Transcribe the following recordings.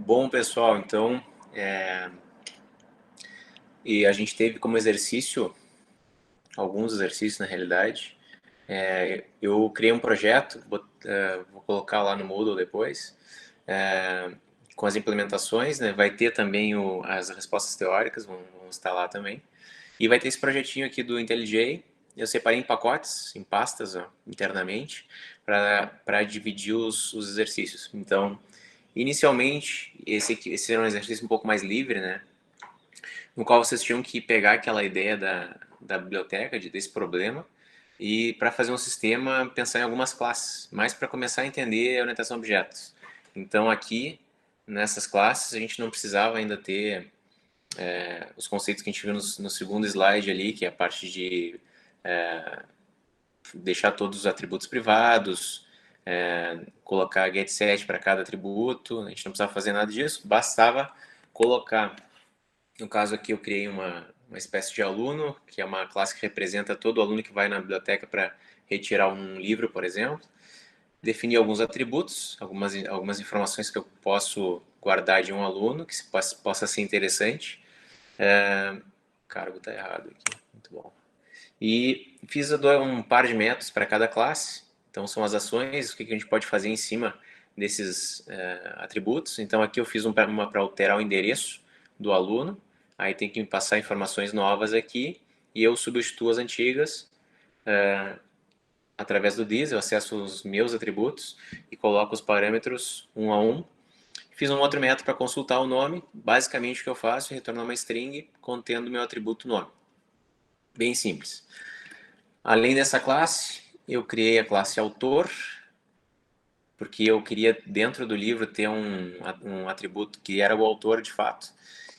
Bom, pessoal, então, e a gente teve como exercício, alguns exercícios na realidade. Eu criei um projeto, vou colocar lá no Moodle depois, com as implementações, né? Vai ter também as respostas teóricas, vão estar lá também. E vai ter esse projetinho aqui do IntelliJ. Eu separei em pacotes, em pastas, ó, internamente, para dividir os exercícios. Então, inicialmente, esse era um exercício um pouco mais livre, né? No qual vocês tinham que pegar aquela ideia da biblioteca, desse problema, e para fazer um sistema, pensar em algumas classes, mas para começar a entender a orientação a objetos. Então aqui, nessas classes, a gente não precisava ainda ter os conceitos que a gente viu no segundo slide ali, que é a parte de deixar todos os atributos privados, colocar getSet para cada atributo, a gente não precisava fazer nada disso, bastava colocar. No caso aqui eu criei uma espécie de aluno, que é uma classe que representa todo aluno que vai na biblioteca para retirar um livro, por exemplo. Defini alguns atributos, algumas informações que eu posso guardar de um aluno, que possa ser interessante. O cargo está errado aqui, muito bom. E fiz um par de métodos para cada classe. Então são as ações, o que a gente pode fazer em cima desses atributos. Então aqui eu fiz uma para alterar o endereço do aluno. Aí tem que me passar informações novas aqui e eu substituo as antigas através do this, eu acesso os meus atributos e coloco os parâmetros um a um. Fiz um outro método para consultar o nome. Basicamente o que eu faço é retornar uma string contendo o meu atributo nome. Bem simples. Além dessa classe, eu criei a classe autor, porque eu queria dentro do livro ter um atributo que era o autor de fato.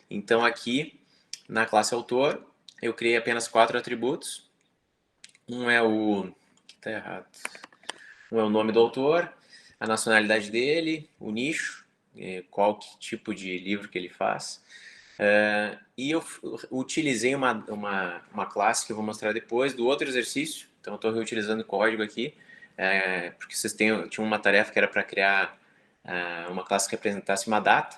Então aqui, na classe autor, eu criei apenas 4 atributos. Um é o... que tá errado. Um é o nome do autor, a nacionalidade dele, o nicho, qual tipo de livro que ele faz. E eu utilizei uma classe que eu vou mostrar depois do outro exercício. Então, eu estou reutilizando o código aqui, porque vocês tinham uma tarefa que era para criar uma classe que representasse uma data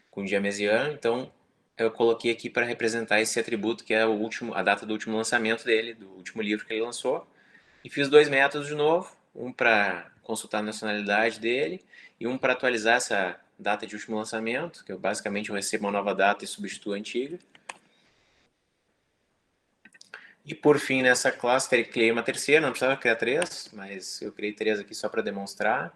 com dia, mês e ano. Então, eu coloquei aqui para representar esse atributo que é a data do último lançamento dele, do último livro que ele lançou. E fiz 2 métodos de novo, um para consultar a nacionalidade dele e um para atualizar essa data de último lançamento, que eu basicamente recebo uma nova data e substituo a antiga. E por fim, nessa classe, criei uma terceira, não precisava criar 3, mas eu criei 3 aqui só para demonstrar.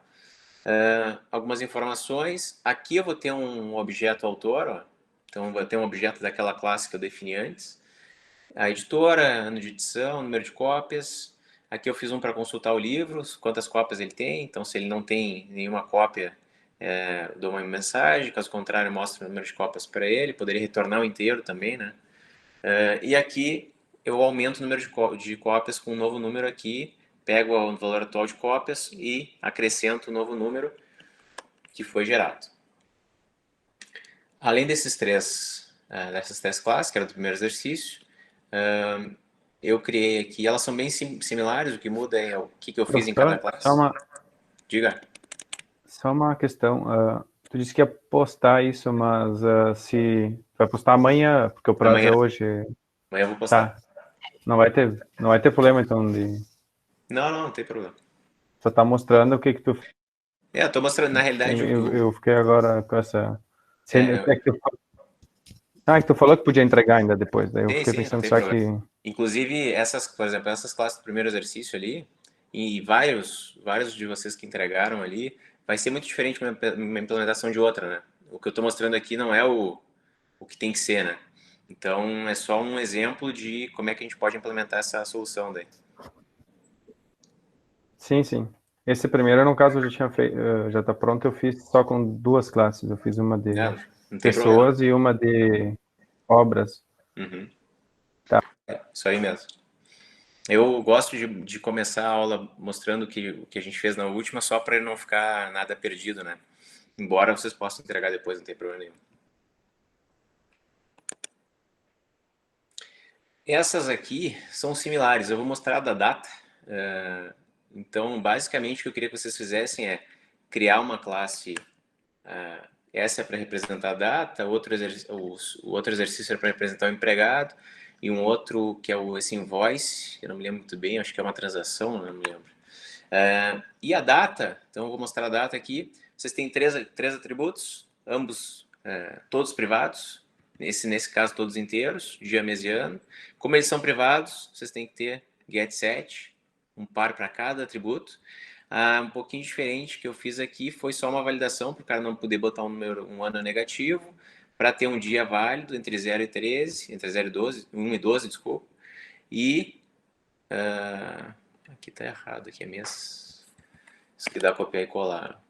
Algumas informações. Aqui eu vou ter um objeto autor, ó. Então vou ter um objeto daquela classe que eu defini antes. A editora, ano de edição, número de cópias. Aqui eu fiz um para consultar o livro, quantas cópias ele tem. Então, se ele não tem nenhuma cópia, dou uma mensagem. Caso contrário, mostro o número de cópias para ele. Poderia retornar o inteiro também, né? E aqui eu aumento o número de cópias com um novo número aqui. Pego o valor atual de cópias e acrescento o novo número que foi gerado. Além dessas três classes, que era do primeiro exercício, eu criei aqui, elas são bem similares, o que muda é o que eu fiz em cada Professor, classe. Diga. só uma questão. Tu disse que ia postar isso, mas se vai postar amanhã, porque o prazo Amanhã. é hoje. Amanhã eu vou postar. Tá. Não vai ter problema então de. Não tem problema. Só tá mostrando o que tu. Eu tô mostrando, na realidade, Eu fiquei agora com essa. é, Que tu falou que podia entregar ainda depois. Daí eu fiquei sim, não pensando, tem será problema. que. Inclusive, por exemplo, essas classes do primeiro exercício ali, e vários de vocês que entregaram ali, vai ser muito diferente uma implementação de outra, né? O que eu estou mostrando aqui não é o que tem que ser, né? Então, é só um exemplo de como é que a gente pode implementar essa solução daí. Sim, sim. Esse primeiro, no caso, eu já tinha feito, já tá pronto. Eu fiz só com 2 classes. Eu fiz uma de Não tem problema pessoas e uma de obras. não. Uhum. Tá. Isso aí mesmo. Eu gosto de começar a aula mostrando o que a gente fez na última, só para não ficar nada perdido, né? Embora vocês possam entregar depois, não tem problema nenhum. Essas aqui são similares. Eu vou mostrar a da data. Então, basicamente, o que eu queria que vocês fizessem é criar uma classe essa é para representar a data, o outro exercício é para representar o empregado, e um outro que é esse invoice, eu não me lembro muito bem, acho que é uma transação, não me lembro. E a data, então eu vou mostrar a data aqui. Vocês têm três atributos, ambos, todos privados, nesse caso todos inteiros, dia, mês e ano. Como eles são privados, vocês têm que ter getSet, um par para cada atributo. Um pouquinho diferente que eu fiz aqui foi só uma validação, para o cara não poder botar um ano negativo, para ter um dia válido entre 0 e 13, entre 0 e 12, 1 e 12, desculpa. E aqui tá errado, aqui é mês. Isso que dá copiar e colar.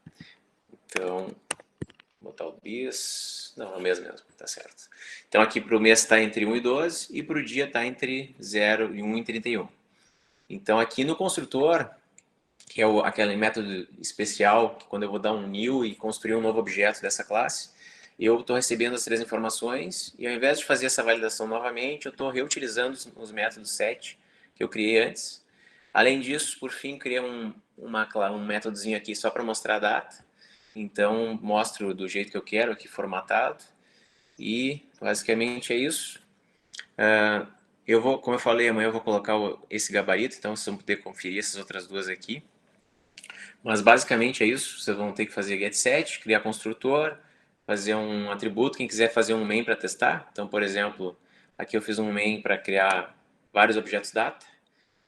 Então, vou botar o bis. Não, é o mês mesmo, tá certo. Então, aqui para o mês está entre 1 e 12 e para o dia está entre 0 e 1 e 31. Então, aqui no construtor, que é aquele método especial, que quando eu vou dar um new e construir um novo objeto dessa classe, eu estou recebendo as três informações e ao invés de fazer essa validação novamente, eu estou reutilizando os métodos set que eu criei antes. Além disso, por fim, criei um métodozinho aqui só para mostrar a data. Então, mostro do jeito que eu quero, aqui formatado. E basicamente é isso. Como eu falei, amanhã eu vou colocar esse gabarito, então vocês vão poder conferir essas outras duas aqui. Mas basicamente é isso. Vocês vão ter que fazer getSet, criar construtor, fazer um atributo. Quem quiser fazer um main para testar. Então, por exemplo, aqui eu fiz um main para criar vários objetos data.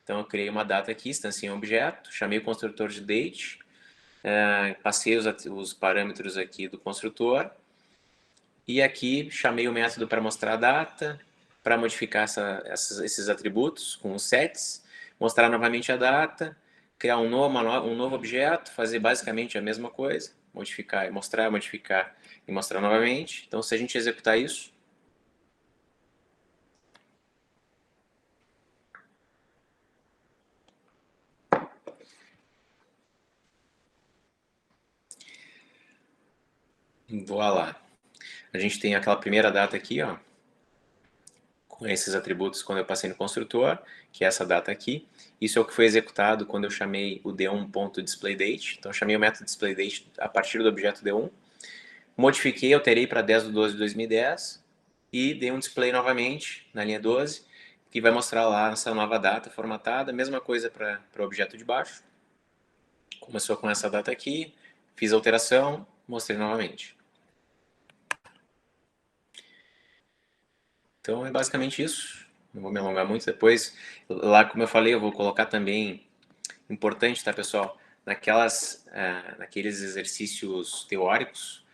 Então, eu criei uma data aqui, instanciei um objeto, chamei o construtor de date, passei os parâmetros aqui do construtor, e aqui chamei o método para mostrar a data, para modificar esses atributos com os sets, mostrar novamente a data, criar um novo objeto, fazer basicamente a mesma coisa, modificar, mostrar, modificar e mostrar novamente. Então, se a gente executar isso, voilá. A gente tem aquela primeira data aqui, ó, com esses atributos quando eu passei no construtor, que é essa data aqui. Isso é o que foi executado quando eu chamei o d1.displayDate. Então, eu chamei o método displayDate a partir do objeto d1. Modifiquei, alterei para 10 de 12 de 2010 e dei um display novamente na linha 12, que vai mostrar lá essa nova data formatada. Mesma coisa para o objeto de baixo. Começou com essa data aqui, fiz a alteração, mostrei novamente. Então, é basicamente isso. Não vou me alongar muito depois. Lá, como eu falei, eu vou colocar também, importante, tá, pessoal? Naqueles exercícios teóricos,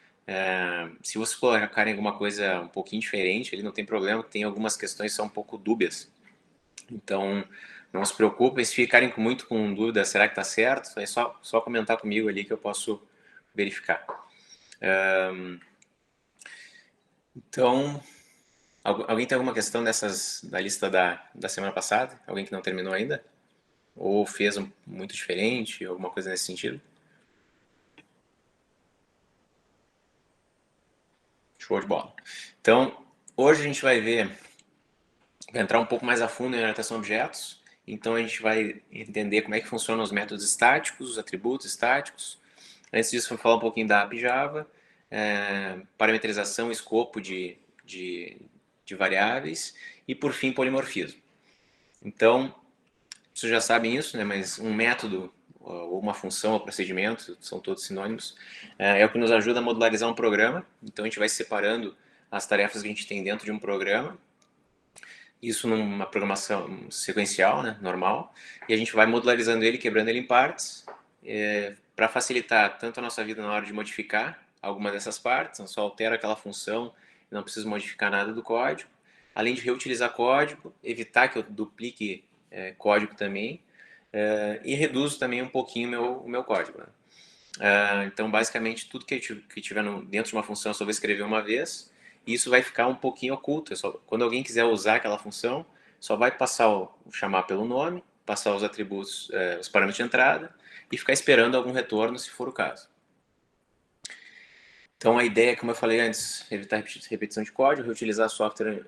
se vocês colocarem alguma coisa um pouquinho diferente, ele não tem problema, tem algumas questões que são um pouco dúbias. Então, não se preocupem, se ficarem muito com dúvida, será que está certo? É só comentar comigo ali que eu posso verificar. Então, alguém tem alguma questão da lista da semana passada? Alguém que não terminou ainda? Ou fez muito diferente, alguma coisa nesse sentido? Show de bola. Então, hoje a gente vai entrar um pouco mais a fundo em orientação a objetos. Então, a gente vai entender como é que funcionam os métodos estáticos, os atributos estáticos. Antes disso, vamos falar um pouquinho da API Java, parametrização e escopo de variáveis e, por fim, polimorfismo. Então, vocês já sabem isso, né? Mas um método, ou uma função, ou procedimento, são todos sinônimos, é o que nos ajuda a modularizar um programa. Então, a gente vai separando as tarefas que a gente tem dentro de um programa, isso numa programação sequencial, né? Normal, e a gente vai modularizando ele, quebrando ele em partes, para facilitar tanto a nossa vida na hora de modificar alguma dessas partes, então só altera aquela função, não preciso modificar nada do código, além de reutilizar código, evitar que eu duplique código também, e reduzo também um pouquinho o meu código. Né? Então, basicamente, tudo que tiver dentro de uma função eu só vou escrever uma vez, e isso vai ficar um pouquinho oculto. Quando alguém quiser usar aquela função, só vai chamar pelo nome, passar os atributos, os parâmetros de entrada, e ficar esperando algum retorno, se for o caso. Então, a ideia, como eu falei antes, evitar repetição de código, reutilizar software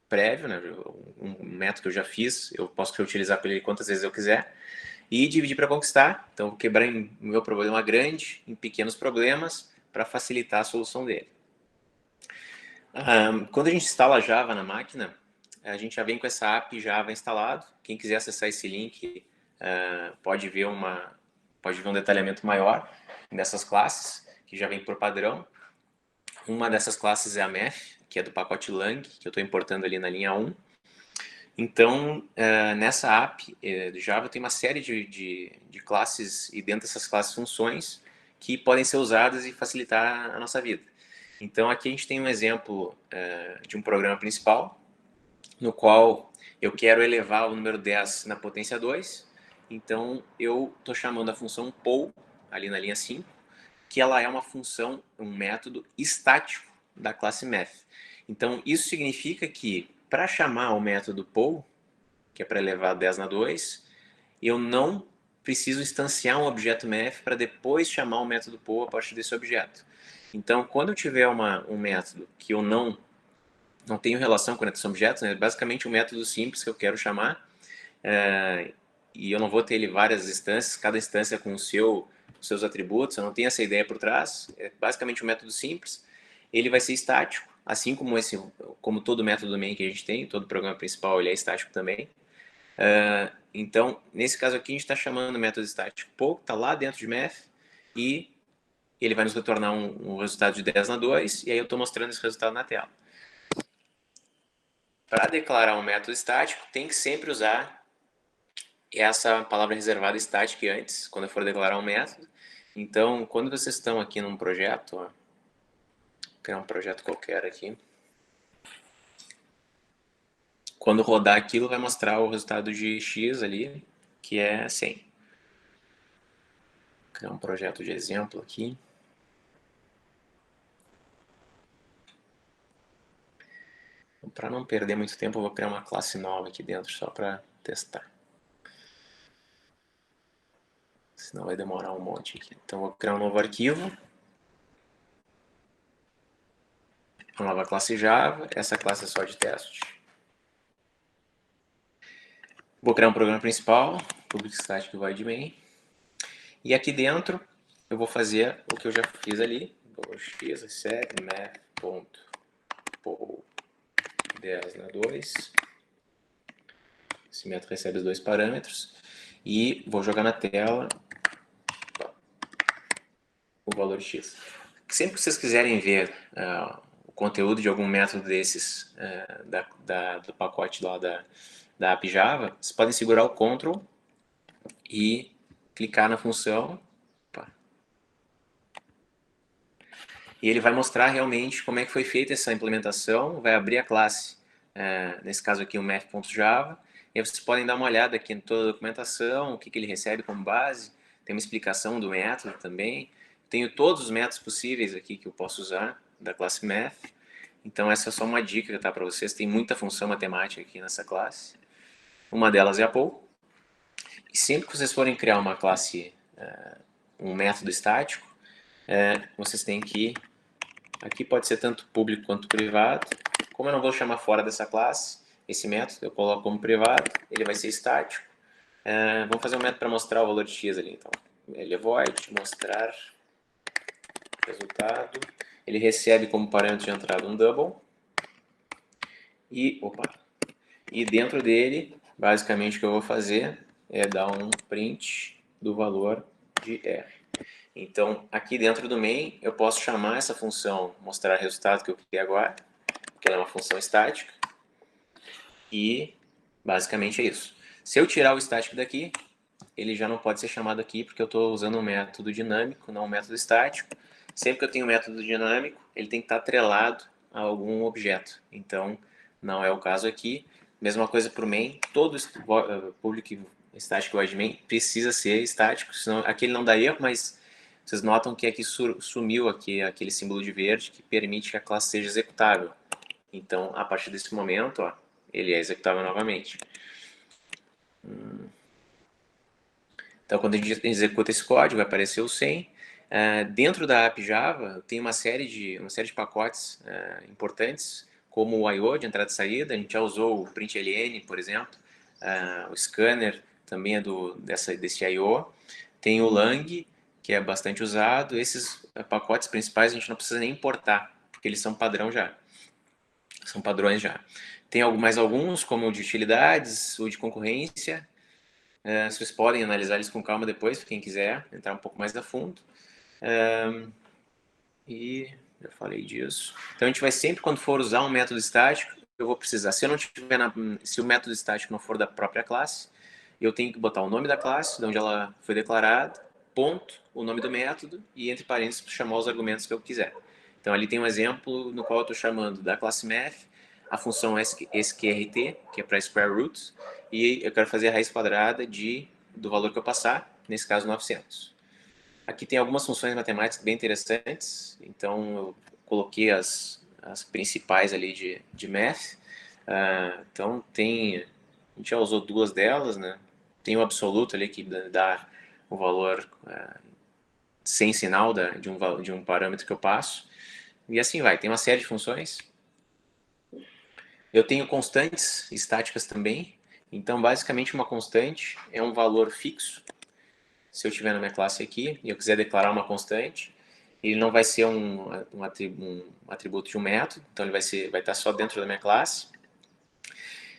prévio, né? Um método que eu já fiz, eu posso reutilizar ele quantas vezes eu quiser, e dividir para conquistar. Então, vou quebrar o meu problema grande em pequenos problemas, para facilitar a solução dele. Quando a gente instala Java na máquina, a gente já vem com essa API Java instalado. Quem quiser acessar esse link pode ver um detalhamento maior dessas classes, que já vem por padrão. Uma dessas classes é a Math, que é do pacote Lang, que eu estou importando ali na linha 1. Então, nessa API do Java tem uma série de classes e dentro dessas classes funções que podem ser usadas e facilitar a nossa vida. Então, aqui a gente tem um exemplo de um programa principal, no qual eu quero elevar o número 10 na potência 2. Então, eu estou chamando a função poll, ali na linha 5, que ela é uma função, um método estático da classe Math. Então, isso significa que, para chamar o método poll, que é para elevar 10 na 2, eu não preciso instanciar um objeto Math para depois chamar o método poll a partir desse objeto. Então, quando eu tiver um método que eu não tenho relação com esses objetos, né, basicamente um método simples que eu quero chamar, e eu não vou ter ele várias instâncias, cada instância com os seus atributos, eu não tenho essa ideia por trás, é basicamente um método simples, ele vai ser estático, assim como todo método main que a gente tem, todo programa principal ele é estático também. Então, nesse caso aqui, a gente está chamando o método estático poll, está lá dentro de Math, e ele vai nos retornar um resultado de 10 na 2, e aí eu estou mostrando esse resultado na tela. Para declarar um método estático, tem que sempre usar essa palavra reservada static antes, quando eu for declarar um método. Então, quando vocês estão aqui num projeto, vou criar um projeto qualquer aqui. Quando rodar aquilo, vai mostrar o resultado de x ali, que é 100. Vou criar um projeto de exemplo aqui. Para não perder muito tempo, eu vou criar uma classe nova aqui dentro, só para testar. Senão vai demorar um monte aqui. Então, vou criar um novo arquivo. Uma nova classe Java. Essa classe é só de teste. Vou criar um programa principal, public static void main. E aqui dentro, eu vou fazer o que eu já fiz ali. X, recebe, math.poll 10 na 2. Esse método recebe os dois parâmetros. E vou jogar na tela o valor x. Sempre que vocês quiserem ver o conteúdo de algum método desses do pacote lá da API Java, vocês podem segurar o Ctrl e clicar na função. E ele vai mostrar realmente como é que foi feita essa implementação, vai abrir a classe, nesse caso aqui o math.java, e aí vocês podem dar uma olhada aqui em toda a documentação, o que ele recebe como base, tem uma explicação do método também, tenho todos os métodos possíveis aqui que eu posso usar da classe math, então essa é só uma dica para vocês, tem muita função matemática aqui nessa classe, uma delas é a poll, e sempre que vocês forem criar uma classe, um método estático, vocês têm que, aqui pode ser tanto público quanto privado, como eu não vou chamar fora dessa classe, esse método eu coloco como privado, ele vai ser estático, vamos fazer um método para mostrar o valor de x ali, então, ele é void, mostrar resultado, ele recebe como parâmetro de entrada um double, e dentro dele, basicamente o que eu vou fazer é dar um print do valor de R. Então, aqui dentro do main, eu posso chamar essa função mostrar resultado que eu criei agora, que ela é uma função estática, e basicamente é isso. Se eu tirar o estático daqui, ele já não pode ser chamado aqui, porque eu estou usando um método dinâmico, não um método estático. Sempre que eu tenho um método dinâmico, ele tem que estar atrelado a algum objeto. Então, não é o caso aqui. Mesma coisa para o main, todo public static void main precisa ser estático, senão aqui ele não dá erro, mas vocês notam que aqui sumiu aquele símbolo de verde que permite que a classe seja executável. Então, a partir desse momento, ele é executável novamente. Então, quando a gente executa esse código, vai aparecer o 100. Dentro da API Java, tem uma série de pacotes importantes, como o I/O, de entrada e saída. A gente já usou o println, por exemplo. O scanner também é desse I/O. Tem o lang, que é bastante usado. Esses pacotes principais a gente não precisa nem importar, porque eles são padrão já. São padrões já. Tem mais alguns, como o de utilidades, o de concorrência. Vocês podem analisar eles com calma depois, quem quiser entrar um pouco mais a fundo. E já falei disso. Então a gente vai sempre, quando for usar um método estático, eu vou precisar, se eu não tiver se o método estático não for da própria classe, eu tenho que botar o nome da classe, de onde ela foi declarada, ponto, o nome do método e entre parênteses chamar os argumentos que eu quiser. Então ali tem um exemplo no qual eu estou chamando da classe math a função sqrt, que é para square root, e eu quero fazer a raiz quadrada do valor que eu passar, nesse caso 900. Aqui tem algumas funções matemáticas bem interessantes, então eu coloquei as principais ali de math. Então a gente já usou duas delas, né? Tem o absoluto ali que dá o valor sem sinal de um parâmetro que eu passo. E assim vai, tem uma série de funções. Eu tenho constantes estáticas também. Então, basicamente, uma constante é um valor fixo. Se eu tiver na minha classe aqui e eu quiser declarar uma constante, ele não vai ser um atributo de um método, então ele vai estar só dentro da minha classe.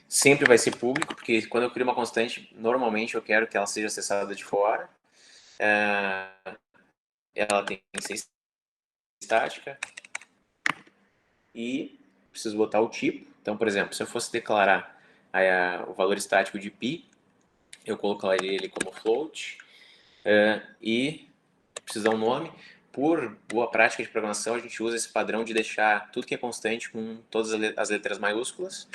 Sempre vai ser público, porque quando eu crio uma constante, normalmente eu quero que ela seja acessada de fora. Ela tem que ser estática. E preciso botar o tipo. Então, por exemplo, se eu fosse declarar o valor estático de π, eu colocaria ele como float e preciso dar um nome. Por boa prática de programação, a gente usa esse padrão de deixar tudo que é constante com todas as letras maiúsculas.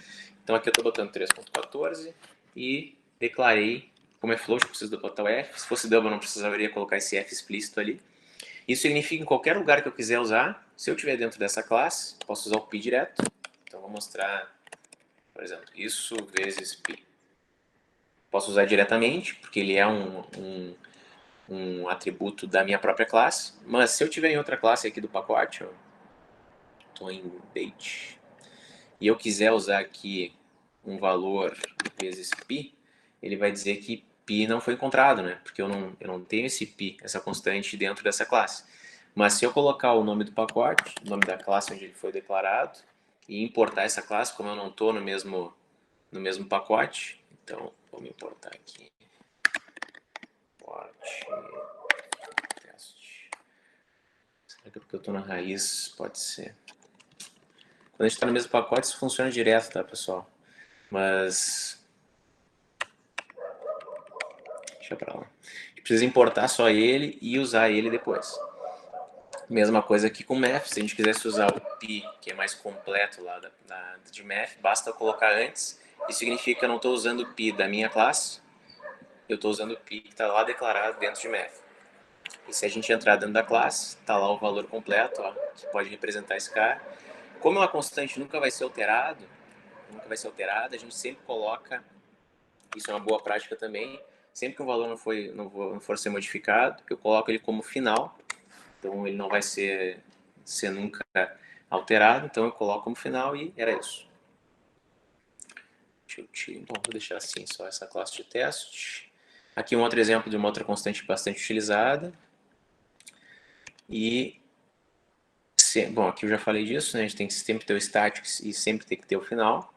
Então aqui eu estou botando 3.14 e declarei, como é float, eu preciso botar o F. Se fosse double, eu não precisaria colocar esse F explícito ali. Isso significa em qualquer lugar que eu quiser usar, se eu estiver dentro dessa classe, posso usar o π direto. Então vou mostrar, por exemplo, isso vezes π. Posso usar diretamente, porque ele é um atributo da minha própria classe, mas se eu tiver em outra classe aqui do pacote, estou em date, e eu quiser usar aqui um valor vezes π, ele vai dizer que π não foi encontrado, né? Porque eu não tenho esse π, essa constante dentro dessa classe. Mas se eu colocar o nome do pacote, o nome da classe onde ele foi declarado, e importar essa classe, como eu não estou no mesmo pacote, então vamos importar aqui. Teste. Será que é porque eu estou na raiz? Pode ser. Quando a gente está no mesmo pacote, isso funciona direto, tá, pessoal? Mas deixa pra lá. A gente precisa importar só ele e usar ele depois. Mesma coisa aqui com math. Se a gente quisesse usar o π, que é mais completo lá de math, basta eu colocar antes. Isso significa que eu não estou usando o π da minha classe, eu estou usando o π que está lá declarado dentro de math. E se a gente entrar dentro da classe, está lá o valor completo, ó, que pode representar esse cara. Como uma constante nunca vai ser alterada, a gente sempre coloca, isso é uma boa prática também, sempre que um valor não for ser modificado, eu coloco ele como final, então ele não vai ser nunca alterado, então eu coloco como final e era isso. Bom, vou deixar assim só essa classe de teste. Aqui um outro exemplo de uma outra constante bastante utilizada. E, bom, aqui eu já falei disso, né? A gente tem que sempre ter o static e sempre tem que ter o final,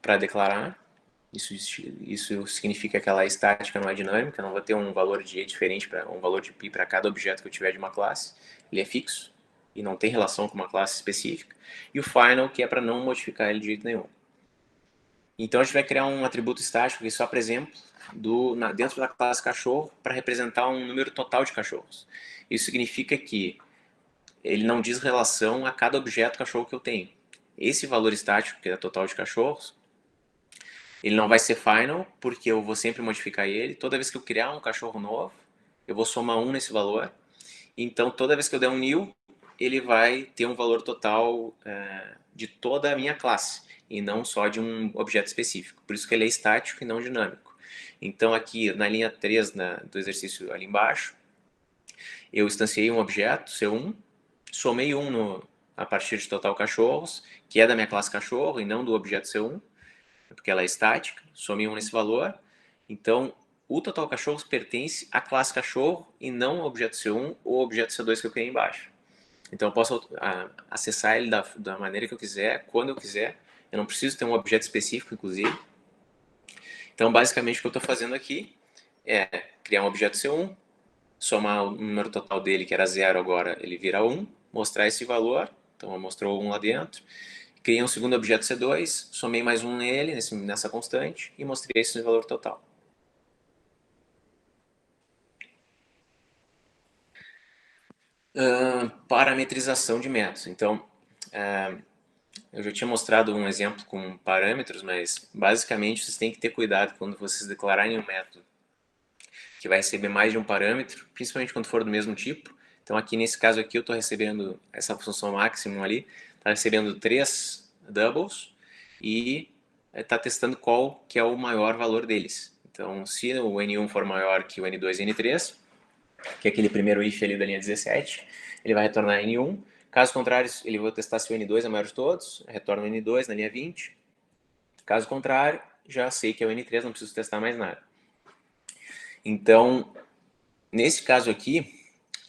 para declarar. Isso significa que ela é estática, não é dinâmica, não vou ter um valor de E diferente, um valor de π para cada objeto que eu tiver de uma classe. Ele é fixo e não tem relação com uma classe específica. E o final, que é para não modificar ele de jeito nenhum. Então a gente vai criar um atributo estático aqui só, por exemplo, dentro da classe cachorro para representar um número total de cachorros. Isso significa que ele não diz relação a cada objeto cachorro que eu tenho. Esse valor estático, que é o total de cachorros, ele não vai ser final, porque eu vou sempre modificar ele. Toda vez que eu criar um cachorro novo, eu vou somar 1 nesse valor. Então, toda vez que eu der um new, ele vai ter um valor total de toda a minha classe, e não só de um objeto específico. Por isso que ele é estático e não dinâmico. Então, aqui na linha 3 do exercício ali embaixo, eu instanciei um objeto, C1, somei 1 a partir de total cachorros, que é da minha classe cachorro e não do objeto C1, porque ela é estática, somei 1 nesse valor. Então, o total cachorros pertence à classe cachorro e não ao objeto C1 ou ao objeto C2 que eu criei embaixo. Então eu posso acessar ele da maneira que eu quiser, quando eu quiser. Eu não preciso ter um objeto específico, inclusive. Então basicamente o que eu estou fazendo aqui é criar um objeto C1, somar o número total dele, que era 0, agora ele vira 1, mostrar esse valor. Então mostrou 1 lá dentro. Criei um segundo objeto C2, somei mais 1 nele, nessa constante, e mostrei esse valor total. Parametrização de métodos. Então, eu já tinha mostrado um exemplo com parâmetros, mas basicamente vocês têm que ter cuidado quando vocês declararem um método que vai receber mais de um parâmetro, principalmente quando for do mesmo tipo. Então aqui nesse caso aqui eu estou recebendo essa função maximum ali, está recebendo 3 doubles e está testando qual que é o maior valor deles. Então se o N1 for maior que o N2 e N3, que é aquele primeiro if ali da linha 17, ele vai retornar N1. Caso contrário, ele vai testar se o N2 é maior de todos, retorna o N2 na linha 20. Caso contrário, já sei que é o N3, não preciso testar mais nada. Então, nesse caso aqui,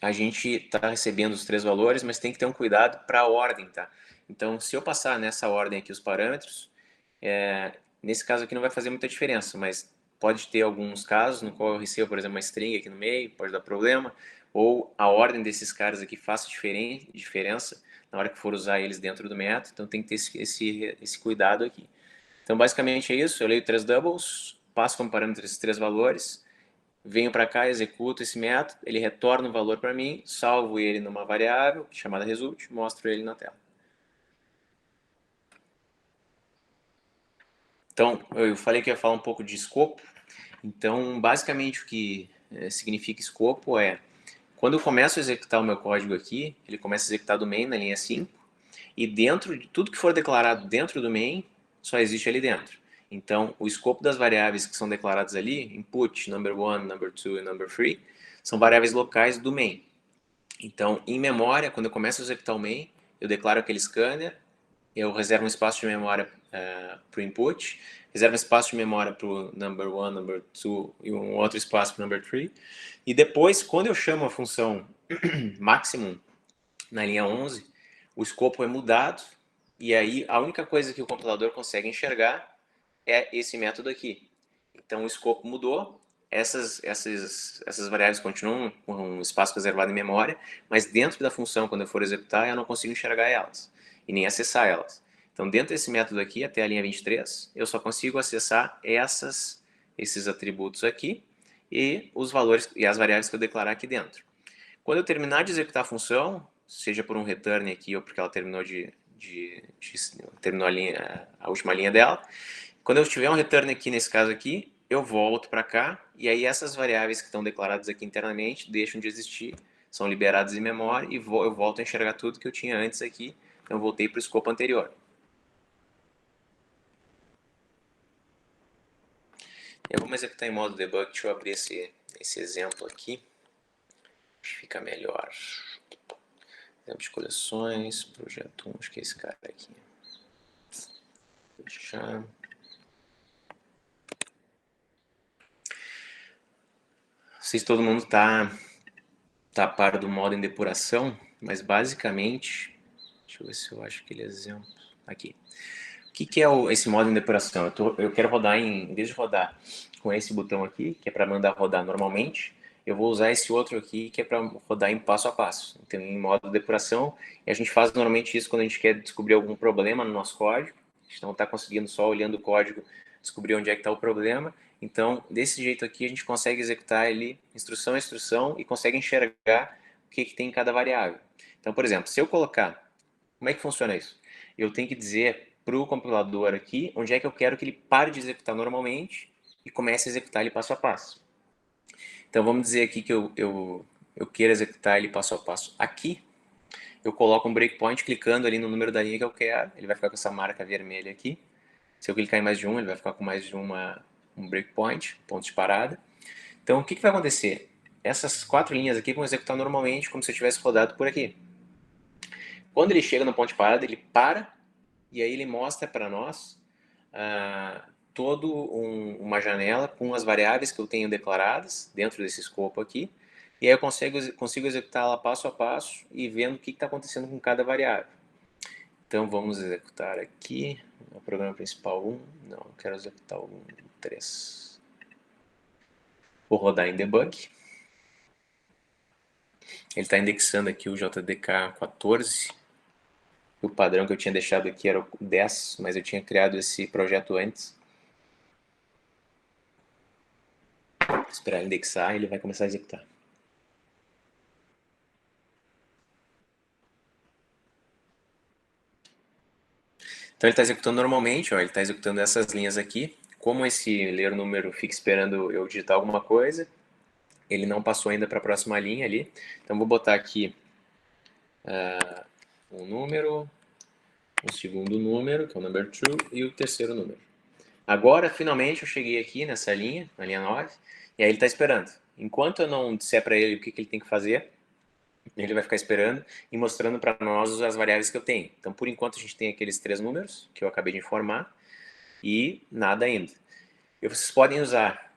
a gente está recebendo os 3 valores, mas tem que ter um cuidado para a ordem, tá? Então, se eu passar nessa ordem aqui os parâmetros, nesse caso aqui não vai fazer muita diferença, mas pode ter alguns casos no qual eu recebo, por exemplo, uma string aqui no meio, pode dar problema, ou a ordem desses caras aqui faça diferença na hora que for usar eles dentro do método, então tem que ter esse cuidado aqui. Então, basicamente é isso, eu leio 3 doubles, passo como parâmetro esses 3 valores, venho para cá, executo esse método, ele retorna o valor para mim, salvo ele numa variável chamada result, mostro ele na tela. Então, eu falei que ia falar um pouco de escopo. Então, basicamente o que significa escopo é, quando eu começo a executar o meu código aqui, ele começa a executar do main na linha 5, e dentro de tudo que for declarado dentro do main, só existe ali dentro. Então, o escopo das variáveis que são declaradas ali, input, number1, number2 e number3, são variáveis locais do main. Então, em memória, quando eu começo a executar o main, eu declaro aquele scanner, eu reservo um espaço de memória para o input, reservo um espaço de memória para o number1, number2 e um outro espaço para o number3. E depois, quando eu chamo a função maximum na linha 11, o escopo é mudado e aí a única coisa que o compilador consegue enxergar é esse método aqui. Então o escopo mudou, essas variáveis continuam com um espaço reservado em memória, mas dentro da função, quando eu for executar, eu não consigo enxergar elas e nem acessar elas. Então dentro desse método aqui, até a linha 23, eu só consigo acessar esses atributos aqui e os valores e as variáveis que eu declarar aqui dentro. Quando eu terminar de executar a função, seja por um return aqui ou porque ela terminou terminou a última linha dela, quando eu tiver um return aqui, nesse caso aqui, eu volto para cá, e aí essas variáveis que estão declaradas aqui internamente deixam de existir, são liberadas em memória, e eu volto a enxergar tudo que eu tinha antes aqui, então eu voltei para o escopo anterior. Eu vou executar em modo debug, deixa eu abrir esse exemplo aqui, fica melhor. Exemplo de coleções, projeto 1, acho que é esse cara aqui. Fechar. Não sei se todo mundo está a par do modo em depuração, mas basicamente, deixa eu ver se eu acho aquele exemplo aqui. O que é esse modo em depuração? Eu quero rodar em vez de rodar com esse botão aqui, que é para mandar rodar normalmente, eu vou usar esse outro aqui, que é para rodar em passo a passo. Então, em modo de depuração, e a gente faz normalmente isso quando a gente quer descobrir algum problema no nosso código. A gente não está conseguindo só olhando o código descobrir onde é que está o problema. Então, desse jeito aqui, a gente consegue executar ele instrução a instrução e consegue enxergar o que tem em cada variável. Então, por exemplo, se eu colocar... Como é que funciona isso? Eu tenho que dizer para o compilador aqui onde é que eu quero que ele pare de executar normalmente e comece a executar ele passo a passo. Então, vamos dizer aqui que eu quero executar ele passo a passo aqui. Eu coloco um breakpoint clicando ali no número da linha que eu quero. Ele vai ficar com essa marca vermelha aqui. Se eu clicar em mais de um, ele vai ficar com mais de um breakpoint, ponto de parada. Então, o que vai acontecer? Essas 4 linhas aqui vão executar normalmente, como se eu tivesse rodado por aqui. Quando ele chega no ponto de parada, ele para, e aí ele mostra para nós toda uma janela com as variáveis que eu tenho declaradas dentro desse escopo aqui, e aí eu consigo executá-la passo a passo e vendo o que está acontecendo com cada variável. Então vamos executar aqui o programa principal 1, não, eu quero executar o 3. Vou rodar em debug. Ele está indexando aqui o JDK 14. O padrão que eu tinha deixado aqui era o 10, mas eu tinha criado esse projeto antes. Vou esperar ele indexar e ele vai começar a executar. Então ele está executando normalmente, ó, ele está executando essas linhas aqui. Como esse ler número fica esperando eu digitar alguma coisa, ele não passou ainda para a próxima linha ali. Então vou botar aqui um número, um segundo número, que é o number 2, e o terceiro número. Agora, finalmente, eu cheguei aqui nessa linha, na linha 9, e aí ele está esperando. Enquanto eu não disser para ele o que ele tem que fazer, ele vai ficar esperando e mostrando para nós as variáveis que eu tenho. Então, por enquanto, a gente tem aqueles 3 números que eu acabei de informar e nada ainda. E vocês podem usar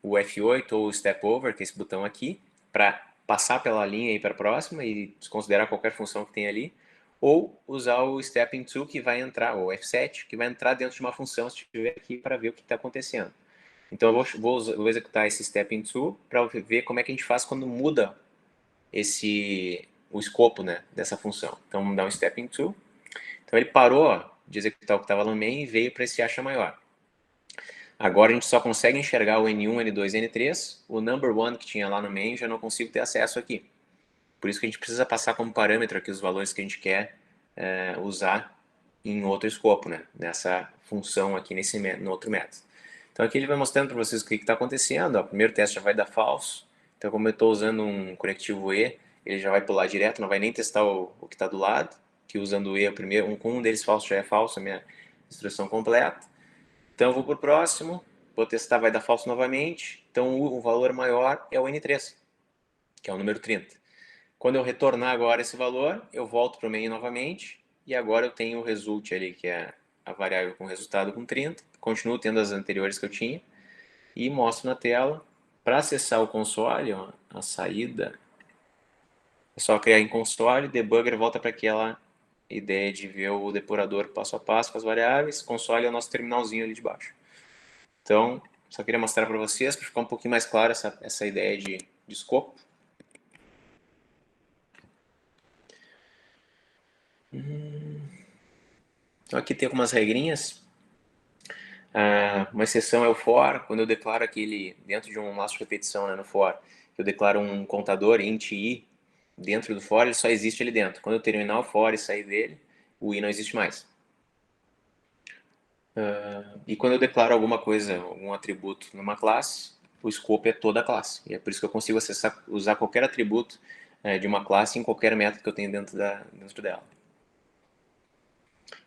o F8 ou o Step Over, que é esse botão aqui, para passar pela linha e ir para a próxima e desconsiderar qualquer função que tem ali, ou usar o Step Into, que vai entrar, ou F7, que vai entrar dentro de uma função, se estiver aqui, para ver o que está acontecendo. Então, eu vou executar esse Step Into para ver como é que a gente faz quando muda o escopo, né, dessa função. Então, vamos dar um Step Into. Então, ele parou de executar o que estava no main e veio para esse acha maior. Agora a gente só consegue enxergar o N1, N2 e N3. O number one que tinha lá no main já não consigo ter acesso aqui. Por isso que a gente precisa passar como parâmetro aqui os valores que a gente quer usar em outro escopo, né? Nessa função aqui, no outro método. Então aqui ele vai mostrando para vocês o que está acontecendo. Ó, o primeiro teste já vai dar falso. Então como eu estou usando um conectivo E, ele já vai pular direto, não vai nem testar o que está do lado. Que usando o E, com um deles falso já é falso, a minha instrução completa. Então eu vou para o próximo, vou testar, vai dar falso novamente. Então o valor maior é o N3, que é o número 30. Quando eu retornar agora esse valor, eu volto para o main novamente, e agora eu tenho o result ali, que é a variável com resultado com 30. Continuo tendo as anteriores que eu tinha, e mostro na tela. Para acessar o console, ó, a saída, é só criar em console, debugger volta para aquela ideia de ver o depurador passo a passo com as variáveis. Console é o nosso terminalzinho ali de baixo. Então, só queria mostrar para vocês, para ficar um pouquinho mais claro essa ideia de escopo. Então, aqui tem algumas regrinhas. Uma exceção é o for, quando eu declaro aquele, dentro de um laço de repetição, né, no for, eu declaro um contador int i dentro do for, ele só existe ali dentro. Quando eu terminar o for e sair dele, o i não existe mais. E quando eu declaro alguma coisa, algum atributo numa classe, o escopo é toda a classe. E é por isso que eu consigo usar qualquer atributo de uma classe em qualquer método que eu tenho dentro dela.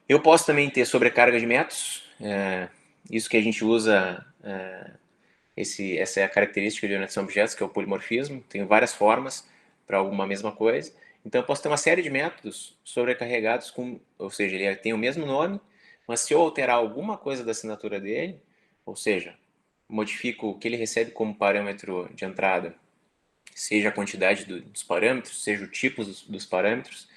Eu posso também ter sobrecarga de métodos. Isso que a gente usa, essa é a característica de orientação a objetos, que é o polimorfismo. Tem várias formas para alguma mesma coisa. Então eu posso ter uma série de métodos sobrecarregados, ou seja, ele tem o mesmo nome, mas se eu alterar alguma coisa da assinatura dele, ou seja, modifico o que ele recebe como parâmetro de entrada, seja a quantidade dos parâmetros, seja o tipo dos parâmetros,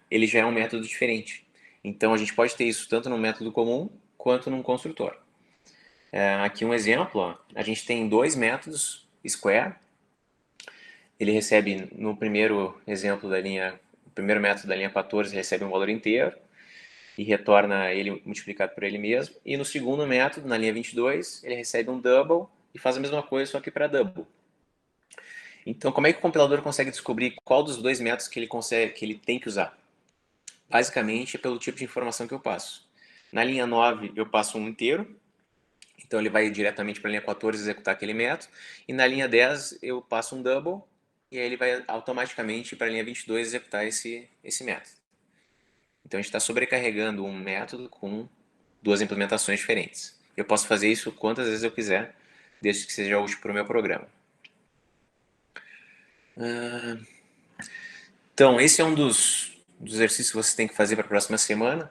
ele já é um método diferente. Então a gente pode ter isso tanto no método comum quanto num construtor. Aqui um exemplo, ó, a gente tem dois métodos square. Ele recebe no primeiro exemplo da linha, o primeiro método da linha 14 recebe um valor inteiro e retorna ele multiplicado por ele mesmo. E no segundo método, na linha 22, ele recebe um double e faz a mesma coisa, só que para double. Então, como é que o compilador consegue descobrir qual dos dois métodos que ele tem que usar? Basicamente, é pelo tipo de informação que eu passo. Na linha 9, eu passo um inteiro, então ele vai diretamente para a linha 14 executar aquele método. E na linha 10, eu passo um double, e aí ele vai automaticamente para a linha 22 executar esse método. Então a gente está sobrecarregando um método com duas implementações diferentes. Eu posso fazer isso quantas vezes eu quiser, desde que seja útil para o meu programa. Então esse é um dos exercícios que você tem que fazer para a próxima semana.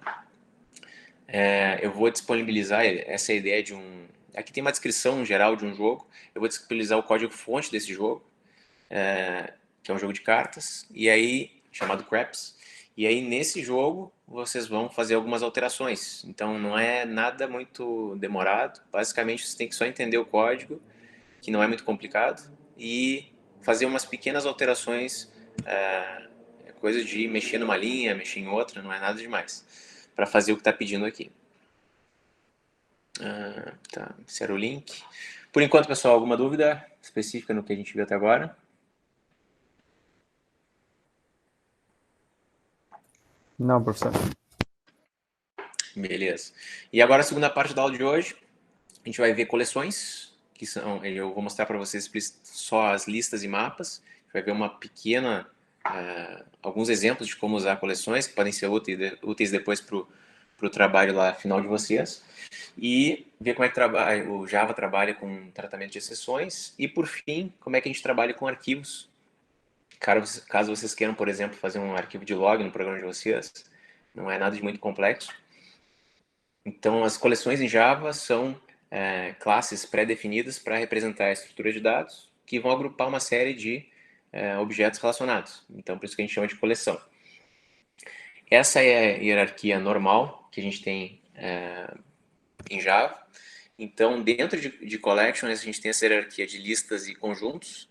Eu vou disponibilizar essa ideia de um... Aqui tem uma descrição geral de um jogo. Eu vou disponibilizar o código-fonte desse jogo, que é um jogo de cartas, e aí chamado Craps. E aí nesse jogo vocês vão fazer algumas alterações. Então não é nada muito demorado. Basicamente você tem que só entender o código, que não é muito complicado, e fazer umas pequenas alterações, coisa de mexer numa linha, mexer em outra, não é nada demais, para fazer o que está pedindo aqui. Tá, esse era o link. Por enquanto, pessoal, alguma dúvida específica no que a gente viu até agora? Não, professor. Beleza. E agora a segunda parte da aula de hoje, a gente vai ver coleções, que são, eu vou mostrar para vocês só as listas e mapas. A gente vai ver uma pequena, alguns exemplos de como usar coleções, que podem ser úteis depois para o trabalho lá final de vocês. E ver como é que o Java trabalha com tratamento de exceções. E, por fim, como é que a gente trabalha com arquivos. Caso vocês queiram, por exemplo, fazer um arquivo de log no programa de vocês, não é nada de muito complexo. Então, as coleções em Java são classes pré-definidas para representar a estrutura de dados, que vão agrupar uma série de objetos relacionados. Então, por isso que a gente chama de coleção. Essa é a hierarquia normal que a gente tem em Java. Então, dentro de collections, a gente tem essa hierarquia de listas e conjuntos.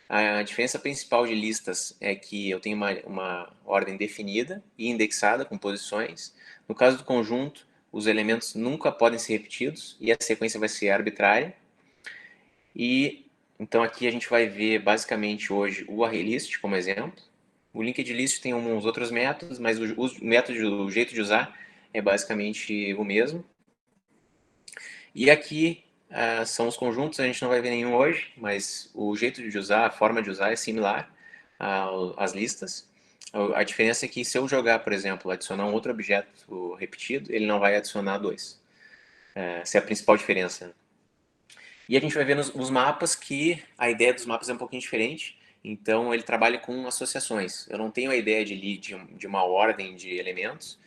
A diferença principal de listas é que eu tenho uma ordem definida e indexada com posições. No caso do conjunto, os elementos nunca podem ser repetidos e a sequência vai ser arbitrária. E então aqui a gente vai ver basicamente hoje o ArrayList como exemplo. O linked list tem uns outros métodos, mas o jeito de usar é basicamente o mesmo. E aqui são os conjuntos, a gente não vai ver nenhum hoje, mas o jeito de usar, a forma de usar é similar às listas. A diferença é que se eu jogar, por exemplo, adicionar um outro objeto repetido, ele não vai adicionar dois. Essa é a principal diferença. E a gente vai ver nos mapas que a ideia dos mapas é um pouquinho diferente. Então, ele trabalha com associações. Eu não tenho a ideia de uma ordem de elementos.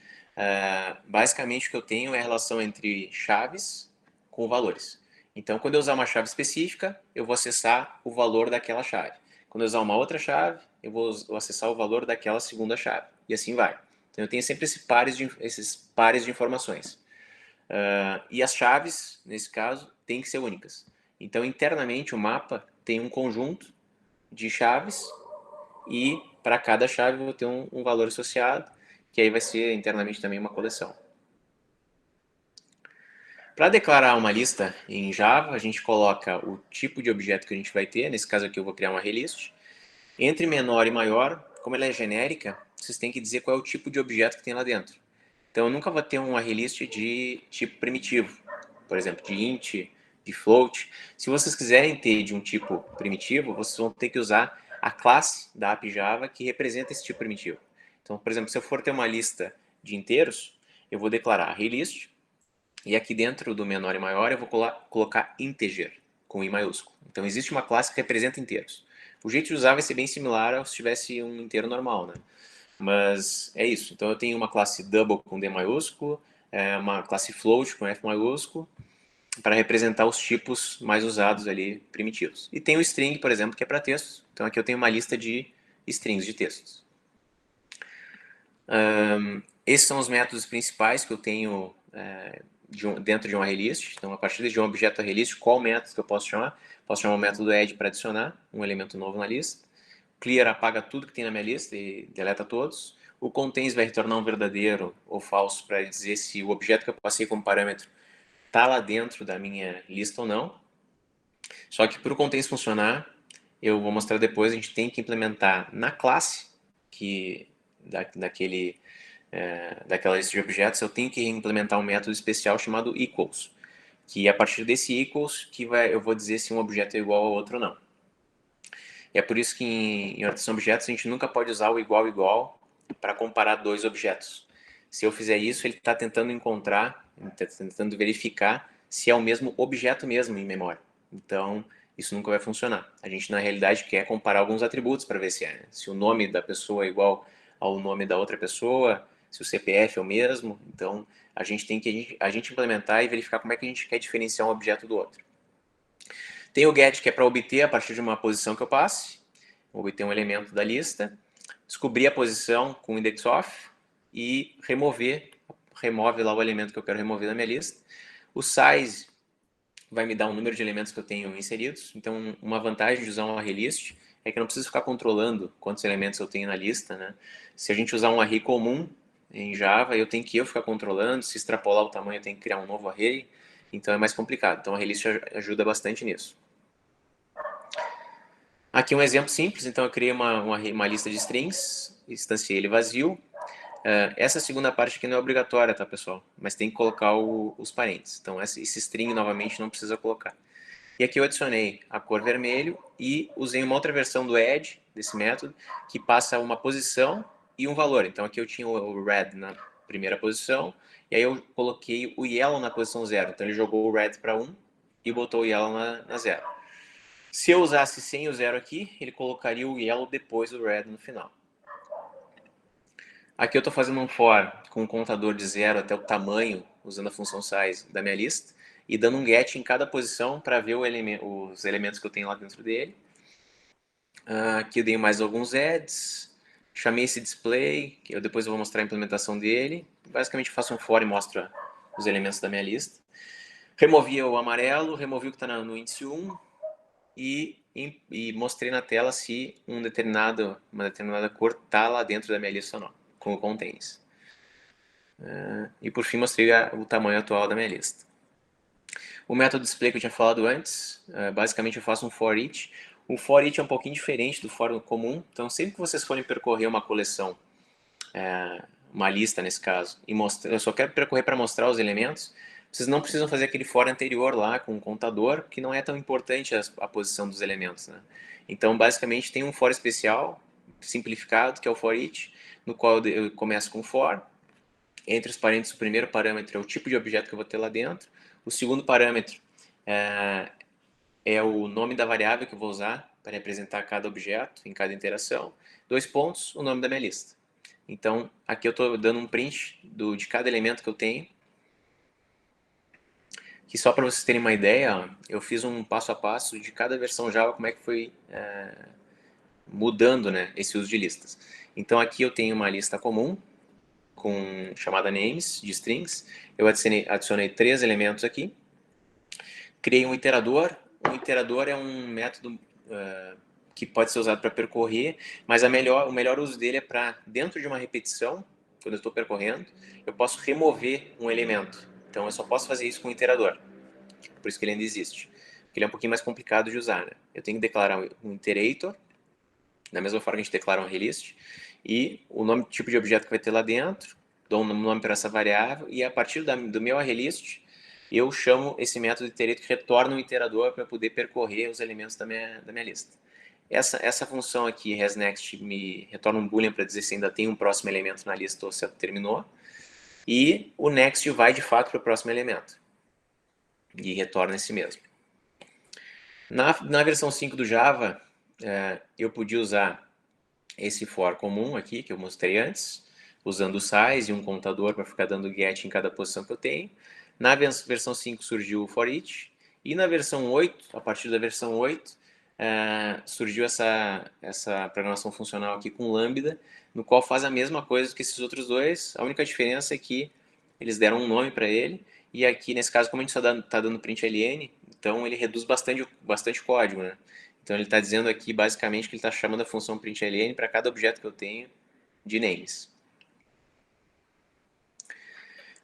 Basicamente, o que eu tenho é a relação entre chaves com valores. Então, quando eu usar uma chave específica, eu vou acessar o valor daquela chave. Quando eu usar uma outra chave, eu vou acessar o valor daquela segunda chave. E assim vai. Então, eu tenho sempre esses pares de informações. E as chaves, nesse caso, têm que ser únicas. Então, internamente, o mapa tem um conjunto de chaves e para cada chave eu vou ter um valor associado, que aí vai ser internamente também uma coleção. Para declarar uma lista em Java, a gente coloca o tipo de objeto que a gente vai ter. Nesse caso aqui eu vou criar uma ArrayList. Entre menor e maior, como ela é genérica, vocês têm que dizer qual é o tipo de objeto que tem lá dentro. Então eu nunca vou ter um ArrayList de tipo primitivo, por exemplo, de int, de float. Se vocês quiserem ter de um tipo primitivo, vocês vão ter que usar a classe da API Java que representa esse tipo primitivo. Então, por exemplo, se eu for ter uma lista de inteiros, eu vou declarar ArrayList, e aqui dentro do menor e maior eu vou colocar integer, com I maiúsculo. Então existe uma classe que representa inteiros. O jeito de usar vai ser bem similar ao se tivesse um inteiro normal, né? Mas é isso. Então eu tenho uma classe double com D maiúsculo, uma classe float com F maiúsculo, para representar os tipos mais usados ali, primitivos. E tem o string, por exemplo, que é para textos. Então aqui eu tenho uma lista de strings de textos. Esses são os métodos principais que eu tenho dentro de um ArrayList. Então, a partir de um objeto ArrayList, qual método que eu posso chamar? Posso chamar o método add para adicionar um elemento novo na lista. Clear apaga tudo que tem na minha lista e deleta todos. O contains vai retornar um verdadeiro ou falso para dizer se o objeto que eu passei como parâmetro está lá dentro da minha lista ou não. Só que para o contains funcionar, eu vou mostrar depois, a gente tem que implementar na classe daquela lista de objetos, eu tenho que implementar um método especial chamado equals, que é a partir desse equals que eu vou dizer se um objeto é igual ao outro ou não. E é por isso que em orientação a objetos a gente nunca pode usar o igual para comparar dois objetos. Se eu fizer isso, ele está tentando tentando verificar se é o mesmo objeto mesmo em memória. Então, isso nunca vai funcionar. A gente, na realidade, quer comparar alguns atributos para ver se é. Se o nome da pessoa é igual ao nome da outra pessoa, se o CPF é o mesmo. Então, a gente tem que implementar e verificar como é que a gente quer diferenciar um objeto do outro. Tem o get, que é para obter a partir de uma posição que eu passe, obter um elemento da lista, descobrir a posição com o index off e remove lá o elemento que eu quero remover da minha lista. O size vai me dar um número de elementos que eu tenho inseridos. Então, uma vantagem de usar um array list é que eu não preciso ficar controlando quantos elementos eu tenho na lista, né? Se a gente usar um array comum em Java, eu tenho que ficar controlando. Se extrapolar o tamanho, eu tenho que criar um novo array. Então, é mais complicado. Então, o array list ajuda bastante nisso. Aqui um exemplo simples, então eu criei uma lista de strings, instanciei ele vazio. Essa segunda parte aqui não é obrigatória, tá, pessoal? Mas tem que colocar os parênteses. Então, esse string, novamente, não precisa colocar. E aqui eu adicionei a cor vermelho e usei uma outra versão do add, desse método, que passa uma posição e um valor. Então, aqui eu tinha o red na primeira posição, e aí eu coloquei o yellow na posição 0. Então, ele jogou o red para 1 e botou o yellow na 0. Se eu usasse sem o 0 aqui, ele colocaria o yellow depois do red no final. Aqui eu estou fazendo um for com um contador de 0 até o tamanho, usando a função size da minha lista, e dando um get em cada posição para ver os elementos que eu tenho lá dentro dele. Aqui eu dei mais alguns adds, chamei esse display, que depois eu vou mostrar a implementação dele. Basicamente faço um for e mostro os elementos da minha lista. Removi o amarelo, removi o que está no índice 1, e mostrei na tela se uma determinada cor está lá dentro da minha lista ou não, com o contains. E por fim mostrei o tamanho atual da minha lista. O método display que eu tinha falado antes, basicamente eu faço um for each. O for each é um pouquinho diferente do for comum, então sempre que vocês forem percorrer uma coleção, uma lista nesse caso, e eu só quero percorrer para mostrar os elementos, vocês não precisam fazer aquele for anterior lá com o contador, que não é tão importante a posição dos elementos, né? Então, basicamente, tem um for especial, simplificado, que é o for each, no qual eu começo com for. Entre os parênteses, o primeiro parâmetro é o tipo de objeto que eu vou ter lá dentro. O segundo parâmetro é o nome da variável que eu vou usar para representar cada objeto em cada interação. 2 pontos, o nome da minha lista. Então, aqui eu estou dando um print de cada elemento que eu tenho. Que só para vocês terem uma ideia, ó, eu fiz um passo a passo de cada versão Java, como é que foi mudando, né, esse uso de listas. Então, aqui eu tenho uma lista comum, chamada names, de strings. Eu adicionei 3 elementos aqui. Criei um iterador. O iterador é um método que pode ser usado para percorrer, mas o melhor uso dele é para, dentro de uma repetição, quando eu estou percorrendo, eu posso remover um elemento. Então, eu só posso fazer isso com o iterador. Por isso que ele ainda existe. Porque ele é um pouquinho mais complicado de usar, né? Eu tenho que declarar um iterator, da mesma forma que a gente declara um array list, e o tipo de objeto que vai ter lá dentro, dou um nome para essa variável, e a partir do meu array list, eu chamo esse método iterator que retorna um iterador para poder percorrer os elementos da minha lista. Essa função aqui, hasNext, me retorna um boolean para dizer se ainda tem um próximo elemento na lista ou se terminou. E o next vai de fato para o próximo elemento. E retorna esse mesmo. Na versão 5 do Java, eu podia usar esse for comum aqui, que eu mostrei antes, usando o size e um contador para ficar dando get em cada posição que eu tenho. Na versão 5 surgiu o for each. E na versão 8, a partir da versão 8, surgiu essa programação funcional aqui com Lambda, no qual faz a mesma coisa que esses outros dois. A única diferença é que eles deram um nome para ele. E aqui, nesse caso, como a gente só está dando println, então ele reduz bastante código, né? Então ele está dizendo aqui, basicamente, que ele está chamando a função println para cada objeto que eu tenho de names.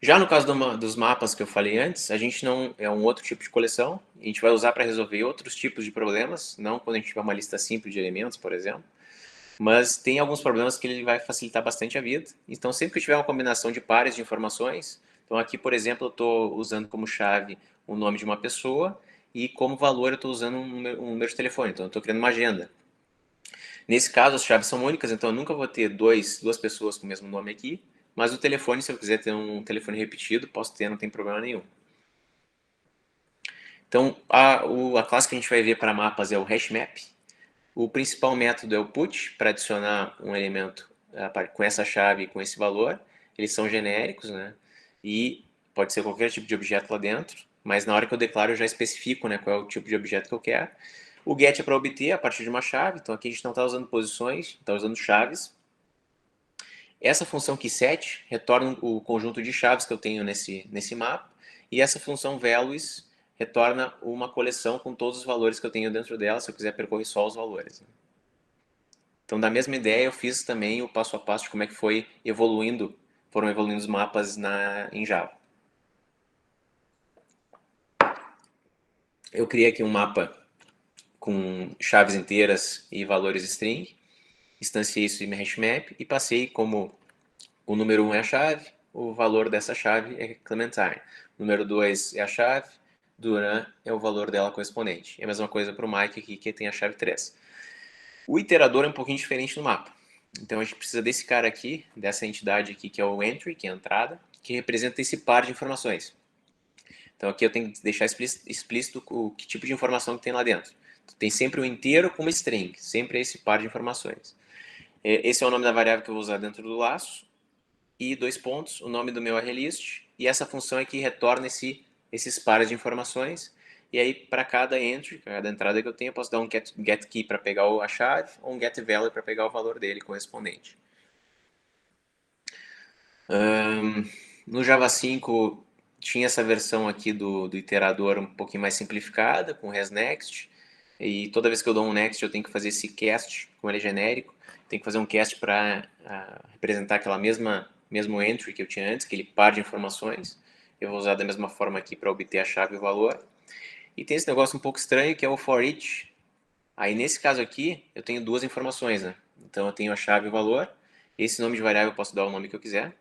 Já no caso dos mapas que eu falei antes, a gente não é um outro tipo de coleção. A gente vai usar para resolver outros tipos de problemas, não quando a gente tiver uma lista simples de elementos, por exemplo. Mas tem alguns problemas que ele vai facilitar bastante a vida. Então, sempre que eu tiver uma combinação de pares de informações, então aqui, por exemplo, eu estou usando como chave o nome de uma pessoa e como valor eu estou usando um número de telefone. Então, eu estou criando uma agenda. Nesse caso, as chaves são únicas, então eu nunca vou ter duas pessoas com o mesmo nome aqui, mas o telefone, se eu quiser ter um telefone repetido, posso ter, não tem problema nenhum. Então, a classe que a gente vai ver para mapas é o hashMap. O principal método é o put, para adicionar um elemento com essa chave e com esse valor. eles são genéricos, né? E pode ser qualquer tipo de objeto lá dentro, mas na hora que eu declaro eu já especifico, né, qual é o tipo de objeto que eu quero. O get é para obter a partir de uma chave, então aqui a gente não está usando posições, está usando chaves. Essa função keySet retorna o conjunto de chaves que eu tenho nesse mapa, e essa função values retorna uma coleção com todos os valores que eu tenho dentro dela, se eu quiser percorrer só os valores. Então, da mesma ideia, eu fiz também o passo a passo de como é que foram evoluindo os mapas em Java. Eu criei aqui um mapa com chaves inteiras e valores string, instanciei isso em hashmap e passei como o número 1 é a chave, o valor dessa chave é Clementine. O número 2 é a chave, Duran é o valor dela correspondente. E a mesma coisa para o Mike aqui, que tem a chave 3. O iterador é um pouquinho diferente no mapa. Então a gente precisa desse cara aqui, dessa entidade aqui, que é o entry, que é a entrada, que representa esse par de informações. Então aqui eu tenho que deixar explícito o que tipo de informação que tem lá dentro. Tem sempre o inteiro com uma string, sempre esse par de informações. Esse é o nome da variável que eu vou usar dentro do laço. E 2 pontos, o nome do meu arraylist. E essa função é que retorna esses pares de informações. E aí, para cada entry, cada entrada que eu tenho, eu posso dar um get key para pegar a chave, ou um get value para pegar o valor dele correspondente. No Java 5, tinha essa versão aqui do iterador um pouquinho mais simplificada, com resNext. E toda vez que eu dou um next, eu tenho que fazer esse cast, como ele é genérico. Tenho que fazer um cast para representar aquela mesmo entry que eu tinha antes, aquele par de informações. Eu vou usar da mesma forma aqui para obter a chave e o valor. E tem esse negócio um pouco estranho, que é o for each. Aí, nesse caso aqui, eu tenho duas informações, né? Então, eu tenho a chave e o valor. Esse nome de variável eu posso dar o nome que eu quiser.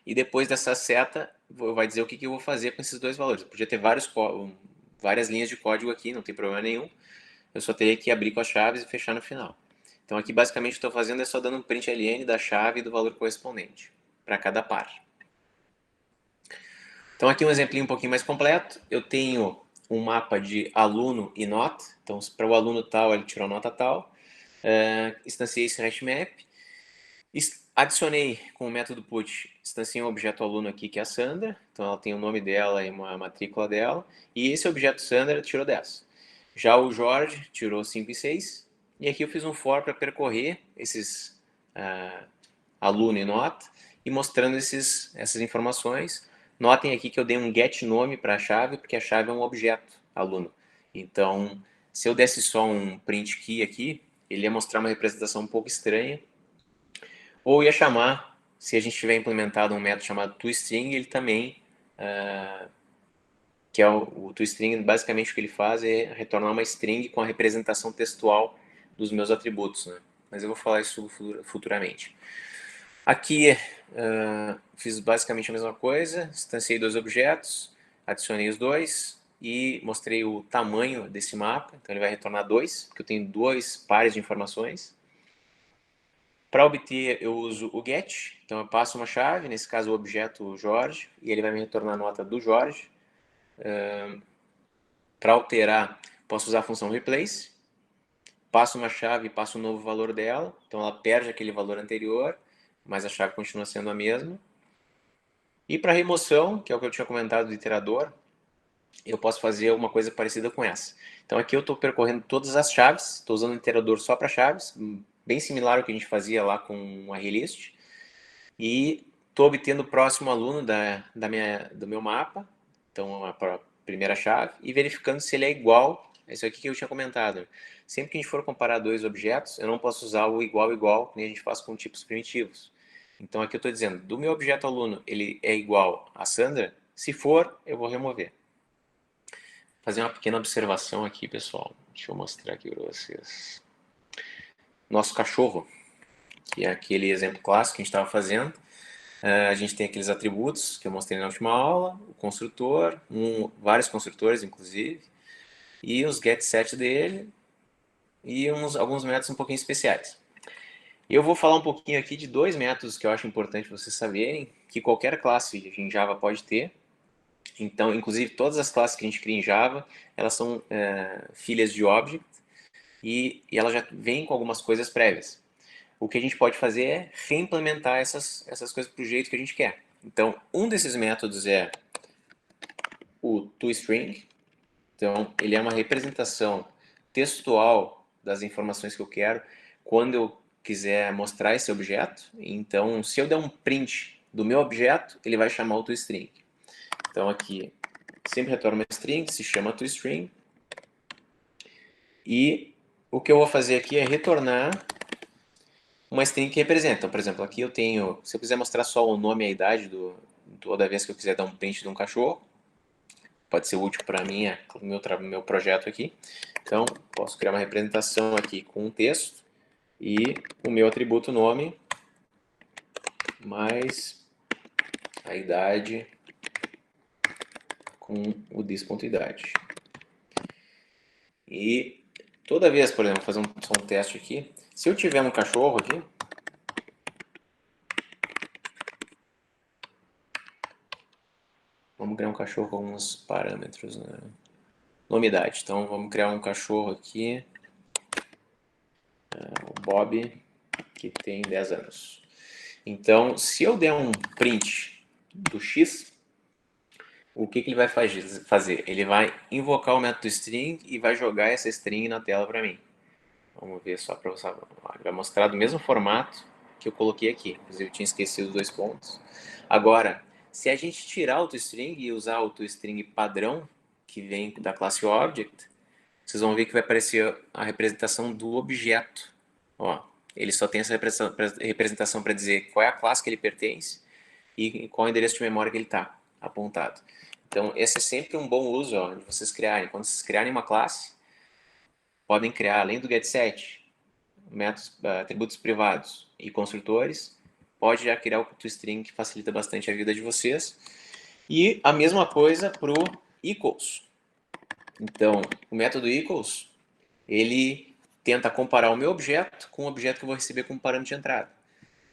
E depois dessa seta, vai dizer o que eu vou fazer com esses dois valores. Eu podia ter várias linhas de código aqui, não tem problema nenhum. Eu só teria que abrir com as chaves e fechar no final. Então aqui basicamente o que estou fazendo é só dando um print ln da chave e do valor correspondente para cada par. Então aqui um exemplinho um pouquinho mais completo. Eu tenho um mapa de aluno e nota. Então para o aluno tal ele tirou nota tal. Instanciei esse hashmap. Adicionei com o método put, instanciei um objeto aluno aqui que é a Sandra. Então ela tem o nome dela e uma matrícula dela. E esse objeto Sandra tirou 10. Já o Jorge tirou 5 e 6. E aqui eu fiz um for para percorrer esses aluno e nota e mostrando essas informações. Notem aqui que eu dei um get nome para a chave, porque a chave é um objeto aluno. Então, se eu desse só um print key aqui, ele ia mostrar uma representação um pouco estranha. Ou ia chamar, se a gente tiver implementado um método chamado toString, ele também, que é o toString, basicamente o que ele faz é retornar uma string com a representação textual dos meus atributos, né? Mas eu vou falar isso futuramente. Aqui fiz basicamente a mesma coisa, instanciei dois objetos, adicionei os dois e mostrei o tamanho desse mapa. Então ele vai retornar 2, porque eu tenho dois pares de informações. Para obter, eu uso o get, então eu passo uma chave, nesse caso o objeto Jorge, e ele vai me retornar a nota do Jorge. Para alterar, posso usar a função replace, passo uma chave e passo um novo valor dela, então ela perde aquele valor anterior, mas a chave continua sendo a mesma. E para remoção, que é o que eu tinha comentado do iterador, eu posso fazer uma coisa parecida com essa. Então aqui eu estou percorrendo todas as chaves, estou usando o iterador só para chaves, bem similar ao que a gente fazia lá com o arraylist. E estou obtendo o próximo aluno do meu mapa, então a primeira chave, e verificando se ele é igual a isso aqui que eu tinha comentado. Sempre que a gente for comparar dois objetos, eu não posso usar o igual, nem a gente faz com tipos primitivos. Então aqui eu estou dizendo, do meu objeto aluno, ele é igual a Sandra? Se for, eu vou remover. Vou fazer uma pequena observação aqui, pessoal. Deixa eu mostrar aqui para vocês. Nosso cachorro, que é aquele exemplo clássico que a gente estava fazendo. A gente tem aqueles atributos que eu mostrei na última aula, o construtor, vários construtores, inclusive, e os getSet dele, e alguns métodos um pouquinho especiais. Eu vou falar um pouquinho aqui de dois métodos que eu acho importante vocês saberem, que qualquer classe em Java pode ter. Então, inclusive, todas as classes que a gente cria em Java, elas são filhas de object, e elas já vêm com algumas coisas prévias. o que a gente pode fazer é reimplementar essas coisas para o jeito que a gente quer. Então, um desses métodos é o toString. Então, ele é uma representação textual das informações que eu quero quando eu quiser mostrar esse objeto. Então, se eu der um print do meu objeto, ele vai chamar o toString. Então, aqui, sempre retorna uma string, se chama toString. E o que eu vou fazer aqui é retornar uma string que representa. Então, por exemplo, aqui eu tenho, se eu quiser mostrar só o nome e a idade toda vez que eu quiser dar um print de um cachorro, pode ser útil para mim, meu projeto aqui. Então, posso criar uma representação aqui com um texto e o meu atributo nome mais a idade com o this.idade. E toda vez, por exemplo, vou fazer só um teste aqui, se eu tiver um cachorro aqui, vamos criar um cachorro com alguns parâmetros, né? Nome e idade. Então, vamos criar um cachorro aqui, o Bob, que tem 10 anos. Então, se eu der um print do X, o que ele vai fazer? Ele vai invocar o método string e vai jogar essa string na tela para mim. Vamos ver só para você. Vai mostrar do mesmo formato que eu coloquei aqui. Inclusive, eu tinha esquecido 2 pontos. Agora, se a gente tirar o toString e usar o toString padrão, que vem da classe Object, vocês vão ver que vai aparecer a representação do objeto. Ó, ele só tem essa representação para dizer qual é a classe que ele pertence e qual é o endereço de memória que ele está apontado. Então, esse é sempre um bom uso, ó, de vocês criarem. Quando vocês criarem uma classe, podem criar, além do getSet, métodos, atributos privados e construtores, pode já criar o toString, que facilita bastante a vida de vocês. E a mesma coisa para o equals. Então, o método equals, ele tenta comparar o meu objeto com o objeto que eu vou receber como parâmetro de entrada.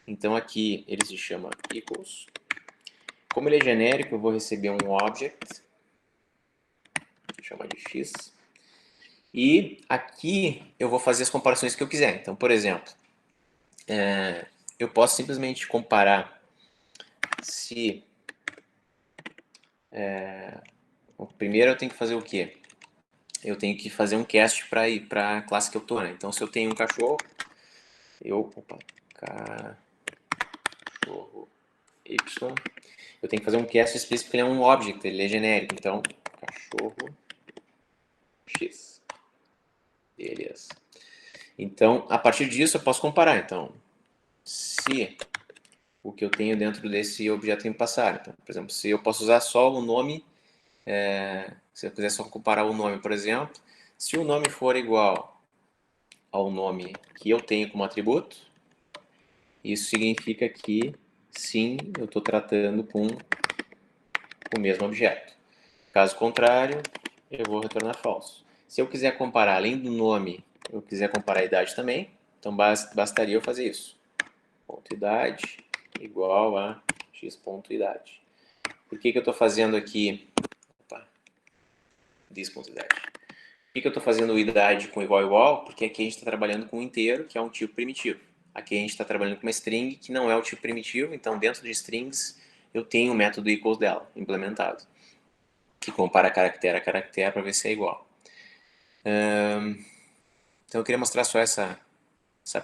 Então, aqui ele se chama equals. Como ele é genérico, eu vou receber um object, chama de x. E aqui eu vou fazer as comparações que eu quiser. Então, por exemplo, eu posso simplesmente comparar se... primeiro eu tenho que fazer o quê? Eu tenho que fazer um cast para ir para a classe que eu estou, né? Então, se eu tenho um cachorro, cachorro y, eu tenho que fazer um cast explícito porque ele é um object, ele é genérico. Então, cachorro x. Beleza. Então, a partir disso, eu posso comparar. Então, se o que eu tenho dentro desse objeto tem que passar. Então, por exemplo, se eu posso usar só o nome, se eu quiser só comparar o nome, por exemplo, se o nome for igual ao nome que eu tenho como atributo, isso significa que, sim, eu estou tratando com o mesmo objeto. Caso contrário, eu vou retornar falso. Se eu quiser comparar, além do nome, eu quiser comparar a idade também, então bastaria eu fazer isso. Ponto idade igual a x.idade. Por que eu estou fazendo aqui this.idade? Por que eu estou fazendo idade com igual? Porque aqui a gente está trabalhando com um inteiro, que é um tipo primitivo. Aqui a gente está trabalhando com uma string, que não é o tipo primitivo, então dentro de strings eu tenho o método equals dela, implementado, que compara caractere a caractere para ver se é igual. Então eu queria mostrar só essa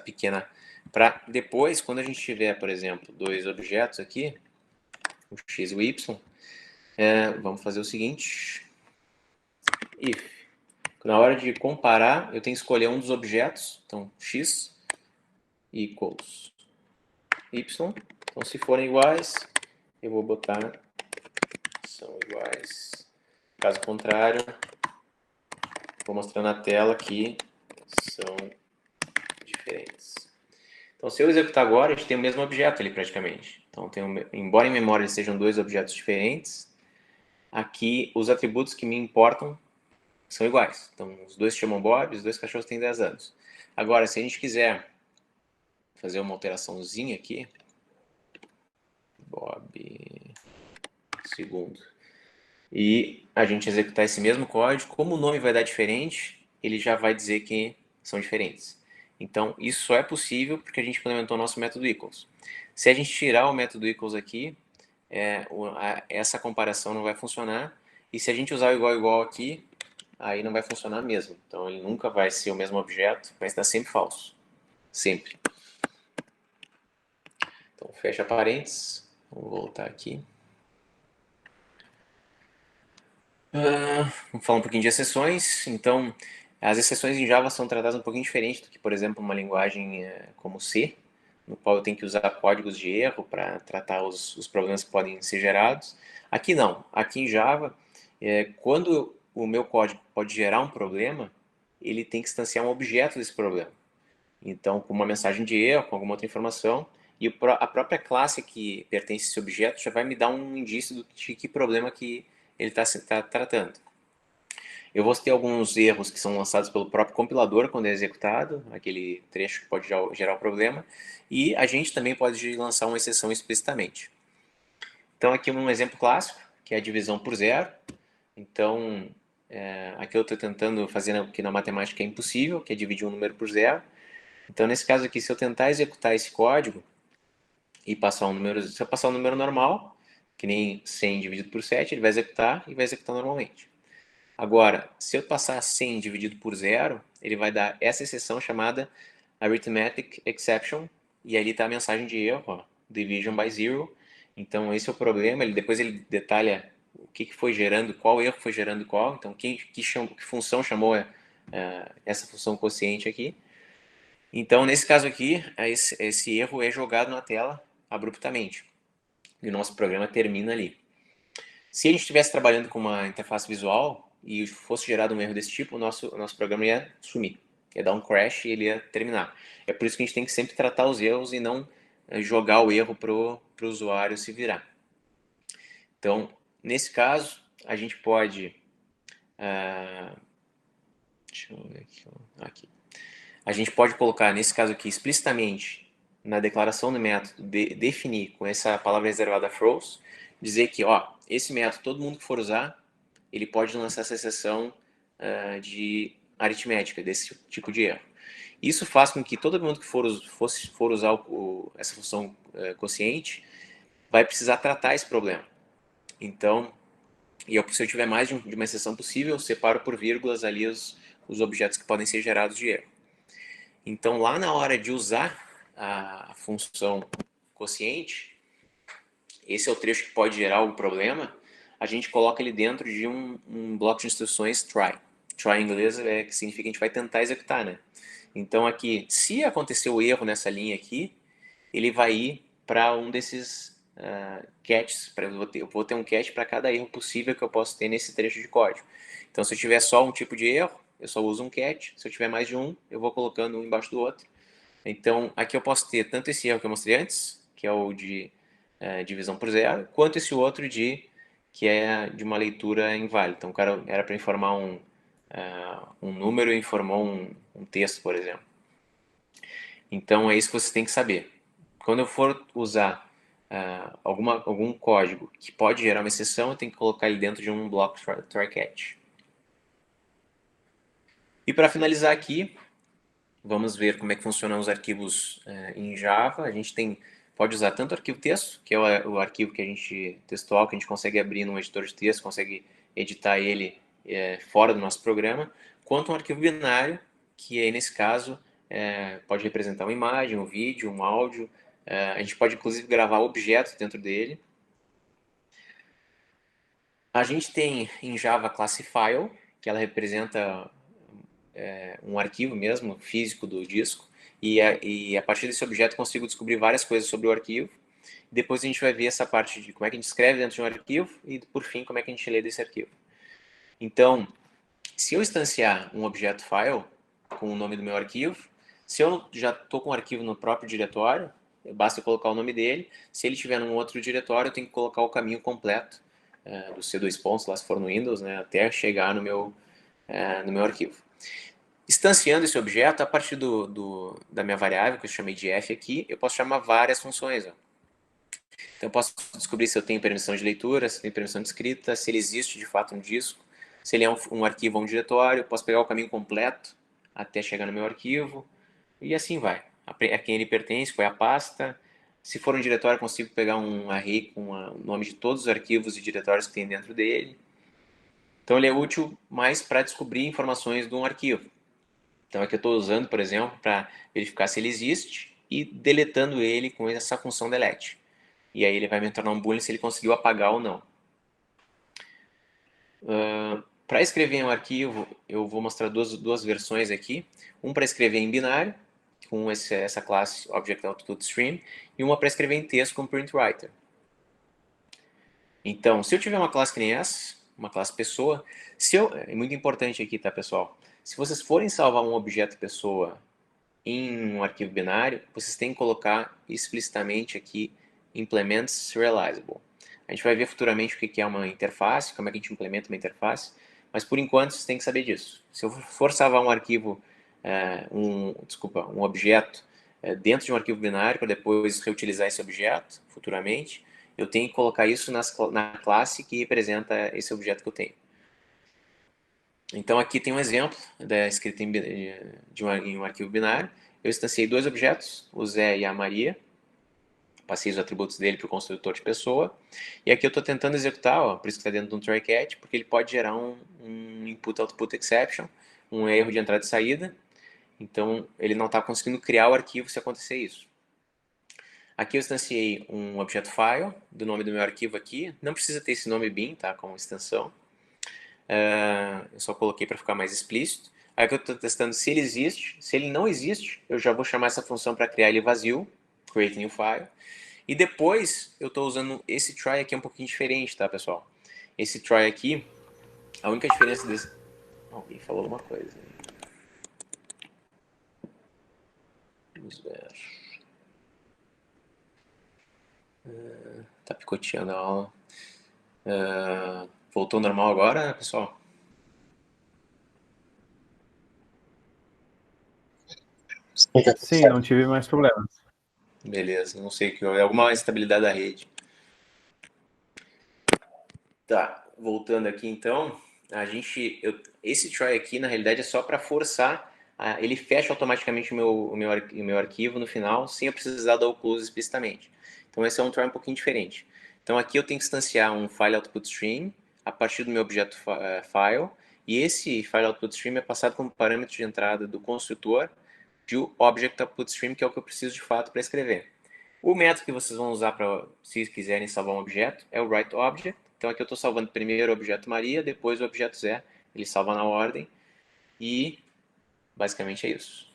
pequena... Para depois, quando a gente tiver, por exemplo, dois objetos aqui, o x e o y, vamos fazer o seguinte, if. Na hora de comparar, eu tenho que escolher um dos objetos, então x equals y. Então, se forem iguais, eu vou botar são iguais. Caso contrário, vou mostrar na tela que são diferentes. Então, se eu executar agora, a gente tem o mesmo objeto ali praticamente. Então, embora em memória sejam dois objetos diferentes, aqui os atributos que me importam são iguais. Então, os dois se chamam Bob, os dois cachorros têm 10 anos. Agora, se a gente quiser fazer uma alteraçãozinha aqui, Bob segundo, e a gente executar esse mesmo código, como o nome vai dar diferente, ele já vai dizer que são diferentes. Então, isso só é possível porque a gente implementou o nosso método equals. Se a gente tirar o método equals aqui, essa comparação não vai funcionar. E se a gente usar o igual aqui, aí não vai funcionar mesmo. Então, ele nunca vai ser o mesmo objeto, vai estar sempre falso. Sempre. Então, fecha parênteses. Vou voltar aqui. Vamos falar um pouquinho de exceções. Então, as exceções em Java são tratadas um pouquinho diferente do que, por exemplo, uma linguagem como C, no qual eu tenho que usar códigos de erro para tratar os problemas que podem ser gerados. Aqui não. Aqui em Java, quando o meu código pode gerar um problema, ele tem que instanciar um objeto desse problema. Então, com uma mensagem de erro, com alguma outra informação, e a própria classe que pertence a esse objeto já vai me dar um indício de que problema que ele está tratando. Eu vou ter alguns erros que são lançados pelo próprio compilador quando é executado, aquele trecho que pode gerar o problema, e a gente também pode lançar uma exceção explicitamente. Então, aqui um exemplo clássico, que é a divisão por zero. Então, aqui eu estou tentando fazer o que na matemática é impossível, que é dividir um número por zero. Então, nesse caso aqui, se eu tentar executar esse código e passar um número, se eu passar um número normal, que nem 100 dividido por 7, ele vai executar e vai executar normalmente. Agora, se eu passar 100 dividido por zero, ele vai dar essa exceção chamada Arithmetic Exception, e ali está a mensagem de erro, ó, Division by Zero. Então, esse é o problema. Depois ele detalha o que foi gerando, qual erro foi gerando qual. Então, que função chamou essa função quociente aqui. Então, nesse caso aqui, esse erro é jogado na tela abruptamente. E o nosso programa termina ali. Se a gente estivesse trabalhando com uma interface visual e fosse gerado um erro desse tipo, o nosso programa ia sumir. Ia dar um crash e ele ia terminar. É por isso que a gente tem que sempre tratar os erros e não jogar o erro para o usuário se virar. Então, nesse caso, a gente pode... deixa eu ver aqui. A gente pode colocar, nesse caso aqui, explicitamente, na declaração do método, definir com essa palavra reservada throws, dizer que, ó, esse método, todo mundo que for usar, ele pode lançar essa exceção de aritmética, desse tipo de erro. Isso faz com que todo mundo que for usar essa função quociente vai precisar tratar esse problema. Então, se eu tiver mais de uma exceção possível, eu separo por vírgulas ali os objetos que podem ser gerados de erro. Então, lá na hora de usar a função quociente, esse é o trecho que pode gerar o problema, a gente coloca ele dentro de um bloco de instruções try. Try em inglês que significa que a gente vai tentar executar, né? Então aqui, se acontecer o erro nessa linha aqui, ele vai ir para um desses catches. Eu vou ter um catch para cada erro possível que eu posso ter nesse trecho de código. Então, se eu tiver só um tipo de erro, eu só uso um catch. Se eu tiver mais de um, eu vou colocando um embaixo do outro. Então, aqui eu posso ter tanto esse erro que eu mostrei antes, que é o de divisão por zero, quanto esse outro que é de uma leitura inválida. Então, o cara era para informar um número e informou um texto, por exemplo. Então, é isso que você tem que saber. Quando eu for usar algum código que pode gerar uma exceção, eu tenho que colocar ele dentro de um bloco try-catch. E para finalizar aqui, vamos ver como é que funcionam os arquivos em Java. A gente pode usar tanto o arquivo texto, que é o arquivo que a gente textual, que a gente consegue abrir num editor de texto, consegue editar ele fora do nosso programa, quanto um arquivo binário, que aí nesse caso pode representar uma imagem, um vídeo, um áudio. A gente pode inclusive gravar objetos dentro dele. A gente tem em Java a classe file, que ela representa um arquivo mesmo, físico do disco, e a partir desse objeto consigo descobrir várias coisas sobre o arquivo. Depois a gente vai ver essa parte de como é que a gente escreve dentro de um arquivo e, por fim, como é que a gente lê desse arquivo. Então, se eu instanciar um objeto file com o nome do meu arquivo, se eu já estou com o arquivo no próprio diretório, basta eu colocar o nome dele. Se ele estiver num outro diretório, eu tenho que colocar o caminho completo do C2 pontos, lá se for no Windows, né, até chegar no meu arquivo. Instanciando esse objeto, a partir da minha variável, que eu chamei de f aqui, eu posso chamar várias funções. Ó. Então, eu posso descobrir se eu tenho permissão de leitura, se tem permissão de escrita, se ele existe de fato no disco, se ele é um arquivo ou um diretório. Eu posso pegar o caminho completo até chegar no meu arquivo. e assim vai. A quem ele pertence, qual é a pasta. Se for um diretório, eu consigo pegar um array com o nome de todos os arquivos e diretórios que tem dentro dele. Então ele é útil mais para descobrir informações de um arquivo. Então aqui eu estou usando, por exemplo, para verificar se ele existe e deletando ele com essa função delete. E aí ele vai me retornar um boolean se ele conseguiu apagar ou não. Para escrever em um arquivo, eu vou mostrar duas versões aqui. Um para escrever em binário, com essa classe Object Output Stream, e uma para escrever em texto com PrintWriter. Então, se eu tiver uma classe que nem essa, uma classe pessoa, é muito importante aqui, tá, pessoal? Se vocês forem salvar um objeto pessoa em um arquivo binário, vocês têm que colocar explicitamente aqui implements serializable. A gente vai ver futuramente o que é uma interface, como é que a gente implementa uma interface, mas por enquanto vocês têm que saber disso. Se eu for salvar um arquivo, um objeto dentro de um arquivo binário para depois reutilizar esse objeto futuramente, eu tenho que colocar isso na classe que representa esse objeto que eu tenho. Então aqui tem um exemplo da escrita em um arquivo binário. Eu instanciei dois objetos, o Zé e a Maria. Passei os atributos dele para o construtor de pessoa. E aqui eu estou tentando executar, ó, por isso que está dentro de um try catch, porque ele pode gerar um input-output exception, um erro de entrada e saída. Então ele não está conseguindo criar o arquivo se acontecer isso. Aqui eu instanciei um objeto file, do nome do meu arquivo aqui. Não precisa ter esse nome bin, tá, como extensão. Eu só coloquei para ficar mais explícito. Aí que eu estou testando se ele existe. Se ele não existe, eu já vou chamar essa função para criar ele vazio, create new file. E depois eu estou usando esse try aqui, é um pouquinho diferente, tá, pessoal? Esse try aqui, a única diferença desse... Alguém falou uma coisa. Tá picoteando a aula. Voltou ao normal agora, pessoal? Sim, não tive mais problemas. Beleza, não sei o que é. Alguma instabilidade da rede. Tá, voltando aqui então, esse try aqui na realidade é só para forçar, ele fecha automaticamente o meu arquivo no final, sem eu precisar dar o close explicitamente. Então esse é um try um pouquinho diferente. Então aqui eu tenho que instanciar um file output stream a partir do meu objeto file, e esse file output stream é passado como parâmetro de entrada do construtor de object output stream, que é o que eu preciso de fato para escrever. O método que vocês vão usar para, se quiserem salvar um objeto, é o writeObject. Então aqui eu estou salvando primeiro o objeto Maria, depois o objeto Zé. Ele salva na ordem e basicamente é isso.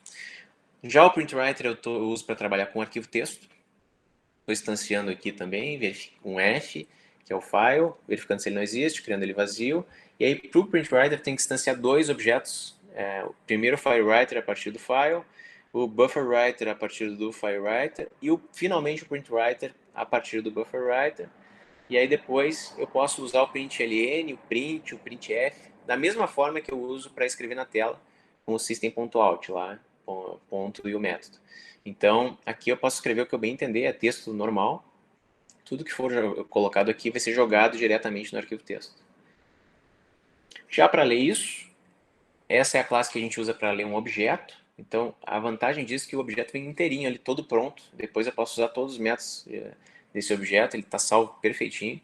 Já o PrintWriter eu uso para trabalhar com arquivo texto. Estou instanciando aqui também, um F, que é o file, verificando se ele não existe, criando ele vazio. E aí para o PrintWriter tem que instanciar dois objetos. O primeiro FileWriter a partir do file, o BufferWriter a partir do FileWriter e finalmente o PrintWriter a partir do BufferWriter. E aí depois eu posso usar o println, o print, o printf, da mesma forma que eu uso para escrever na tela com o system.out lá, ponto e o método. Então, aqui eu posso escrever o que eu bem entender, é texto normal. Tudo que for colocado aqui vai ser jogado diretamente no arquivo texto. Já para ler isso, essa é a classe que a gente usa para ler um objeto. Então, a vantagem disso é que o objeto vem inteirinho ali, todo pronto. Depois eu posso usar todos os métodos desse objeto, ele está salvo perfeitinho.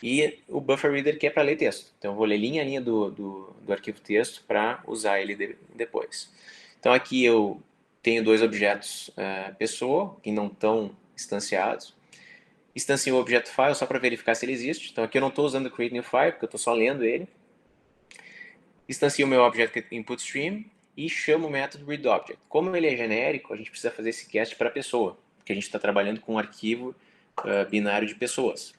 E o buffer reader que é para ler texto. Então eu vou ler linha a linha do arquivo texto para usar ele depois. Então aqui eu tenho dois objetos pessoa, que não estão instanciados. Instancio o objeto file só para verificar se ele existe. Então aqui eu não estou usando o create new file, porque eu estou só lendo ele. Instancio o meu objeto input stream e chamo o método readObject. Como ele é genérico, a gente precisa fazer esse cast para pessoa, porque a gente está trabalhando com um arquivo binário de pessoas.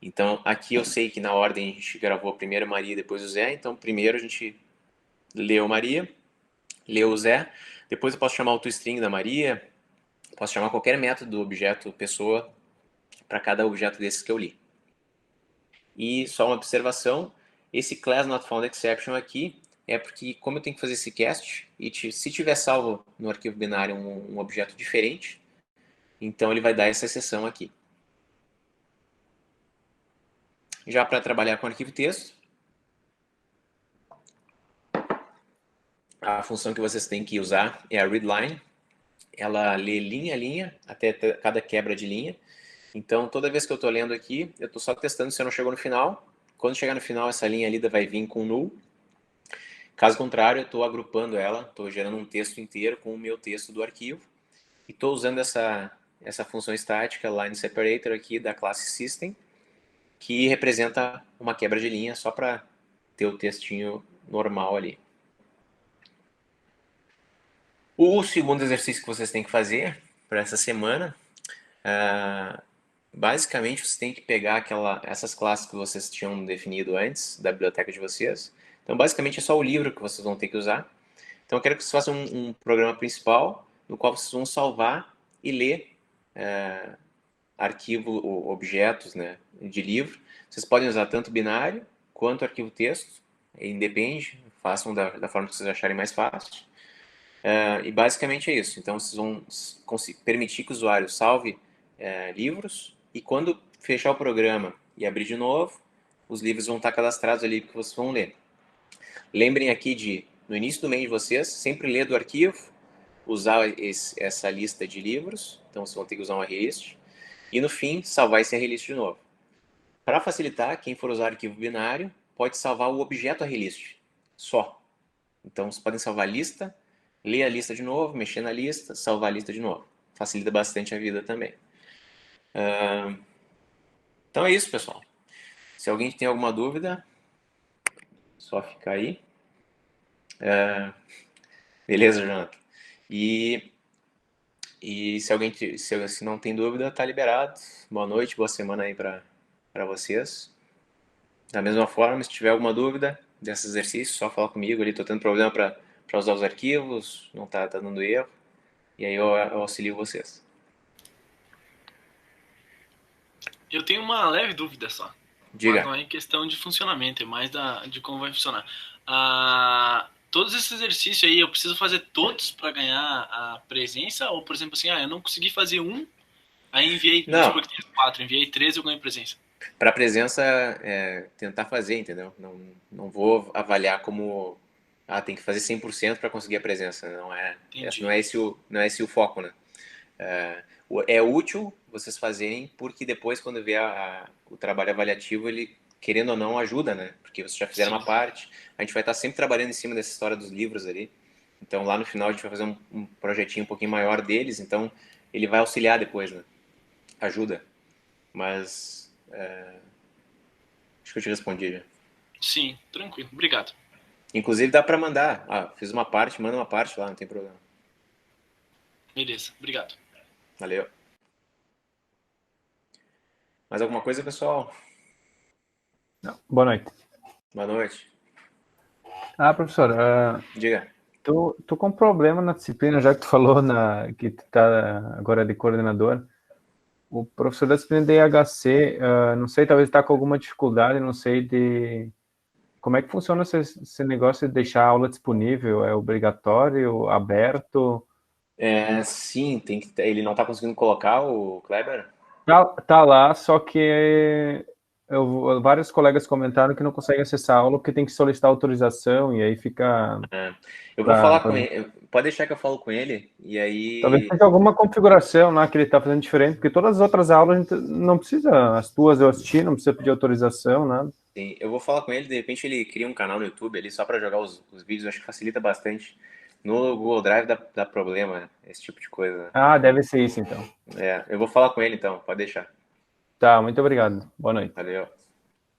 Então, aqui eu sei que na ordem a gente gravou primeiro Maria e depois o Zé. Então, primeiro a gente leu Maria, leu o Zé. Depois eu posso chamar o toString da Maria. Posso chamar qualquer método do objeto pessoa para cada objeto desses que eu li. E só uma observação, esse class not found exception aqui é porque como eu tenho que fazer esse cast, e se tiver salvo no arquivo binário um objeto diferente, então ele vai dar essa exceção aqui. Já para trabalhar com arquivo texto, a função que vocês têm que usar é a readline. Ela lê linha a linha, até cada quebra de linha. Então, toda vez que eu estou lendo aqui, eu estou só testando se eu não chegou no final. Quando chegar no final, essa linha lida vai vir com null. Caso contrário, eu estou agrupando ela, estou gerando um texto inteiro com o meu texto do arquivo. E estou usando essa função estática, line separator aqui da classe system, que representa uma quebra de linha só para ter o textinho normal ali. O segundo exercício que vocês têm que fazer para essa semana, basicamente você tem que pegar essas classes que vocês tinham definido antes da biblioteca de vocês. Então, basicamente é só o livro que vocês vão ter que usar. Então, eu quero que vocês façam um programa principal, no qual vocês vão salvar e ler objetos, né, de livro. Vocês podem usar tanto binário quanto arquivo texto, independe, façam da forma que vocês acharem mais fácil. E basicamente é isso. Então, vocês vão permitir que o usuário salve livros e quando fechar o programa e abrir de novo, os livros vão estar cadastrados ali que vocês vão ler. Lembrem aqui de, no início do mês de vocês, sempre ler do arquivo, usar essa lista de livros, então vocês vão ter que usar um arraylist, e no fim, salvar esse arraylist de novo. Para facilitar, quem for usar arquivo binário, pode salvar o objeto arraylist, só. Então, vocês podem salvar a lista, ler a lista de novo, mexer na lista, salvar a lista de novo. Facilita bastante a vida também. Então é isso, pessoal. Se alguém tem alguma dúvida, só ficar aí. Beleza, Jonathan? E se não tem dúvida, tá liberado. Boa noite, boa semana aí para vocês. Da mesma forma, se tiver alguma dúvida desse exercício, só falar comigo ali. Tô tendo problema para usar os arquivos, não tá dando erro. E aí eu auxilio vocês. Eu tenho uma leve dúvida só. Diga. Mas não é em questão de funcionamento, é mais de como vai funcionar. Todos esses exercícios aí, eu preciso fazer todos para ganhar a presença? Ou, por exemplo, assim, eu não consegui fazer um, aí enviei, não. Desculpa, 4, enviei 3 e eu ganhei presença. Para presença, tentar fazer, entendeu? Não vou avaliar como tem que fazer 100% para conseguir a presença. Não é esse o foco, né? É útil vocês fazerem porque depois, quando vier o trabalho avaliativo, ele, querendo ou não, ajuda, né? Porque vocês já fizeram uma parte. A gente vai estar sempre trabalhando em cima dessa história dos livros ali. Então, lá no final, a gente vai fazer um projetinho um pouquinho maior deles. Então, ele vai auxiliar depois, né? Ajuda. Mas... acho que eu te respondi já. Sim, tranquilo. Obrigado. Inclusive dá para mandar. Fiz uma parte, manda uma parte lá, não tem problema. Beleza, obrigado. Valeu. Mais alguma coisa, pessoal? Não. Boa noite. Boa noite. Professor, diga. Tu com problema na disciplina, já que tu falou que tu tá agora de coordenador. O professor da disciplina de IHC, não sei, talvez está com alguma dificuldade, não sei de... Como é que funciona esse negócio de deixar a aula disponível? É obrigatório, aberto? Sim, ele não está conseguindo colocar o Kleber? Tá lá, só que vários colegas comentaram que não conseguem acessar a aula porque tem que solicitar autorização e aí fica... Eu vou falar com ele. Pode deixar que eu falo com ele e aí... Talvez tenha alguma configuração lá que ele está fazendo diferente, porque todas as outras aulas a gente não precisa, as tuas eu assisti, não precisa pedir autorização, nada. Sim, eu vou falar com ele, de repente ele cria um canal no YouTube ali só para jogar os vídeos, acho que facilita bastante. No Google Drive dá problema, esse tipo de coisa. Deve ser isso então. Eu vou falar com ele então, pode deixar. Tá, muito obrigado. Boa noite. Valeu.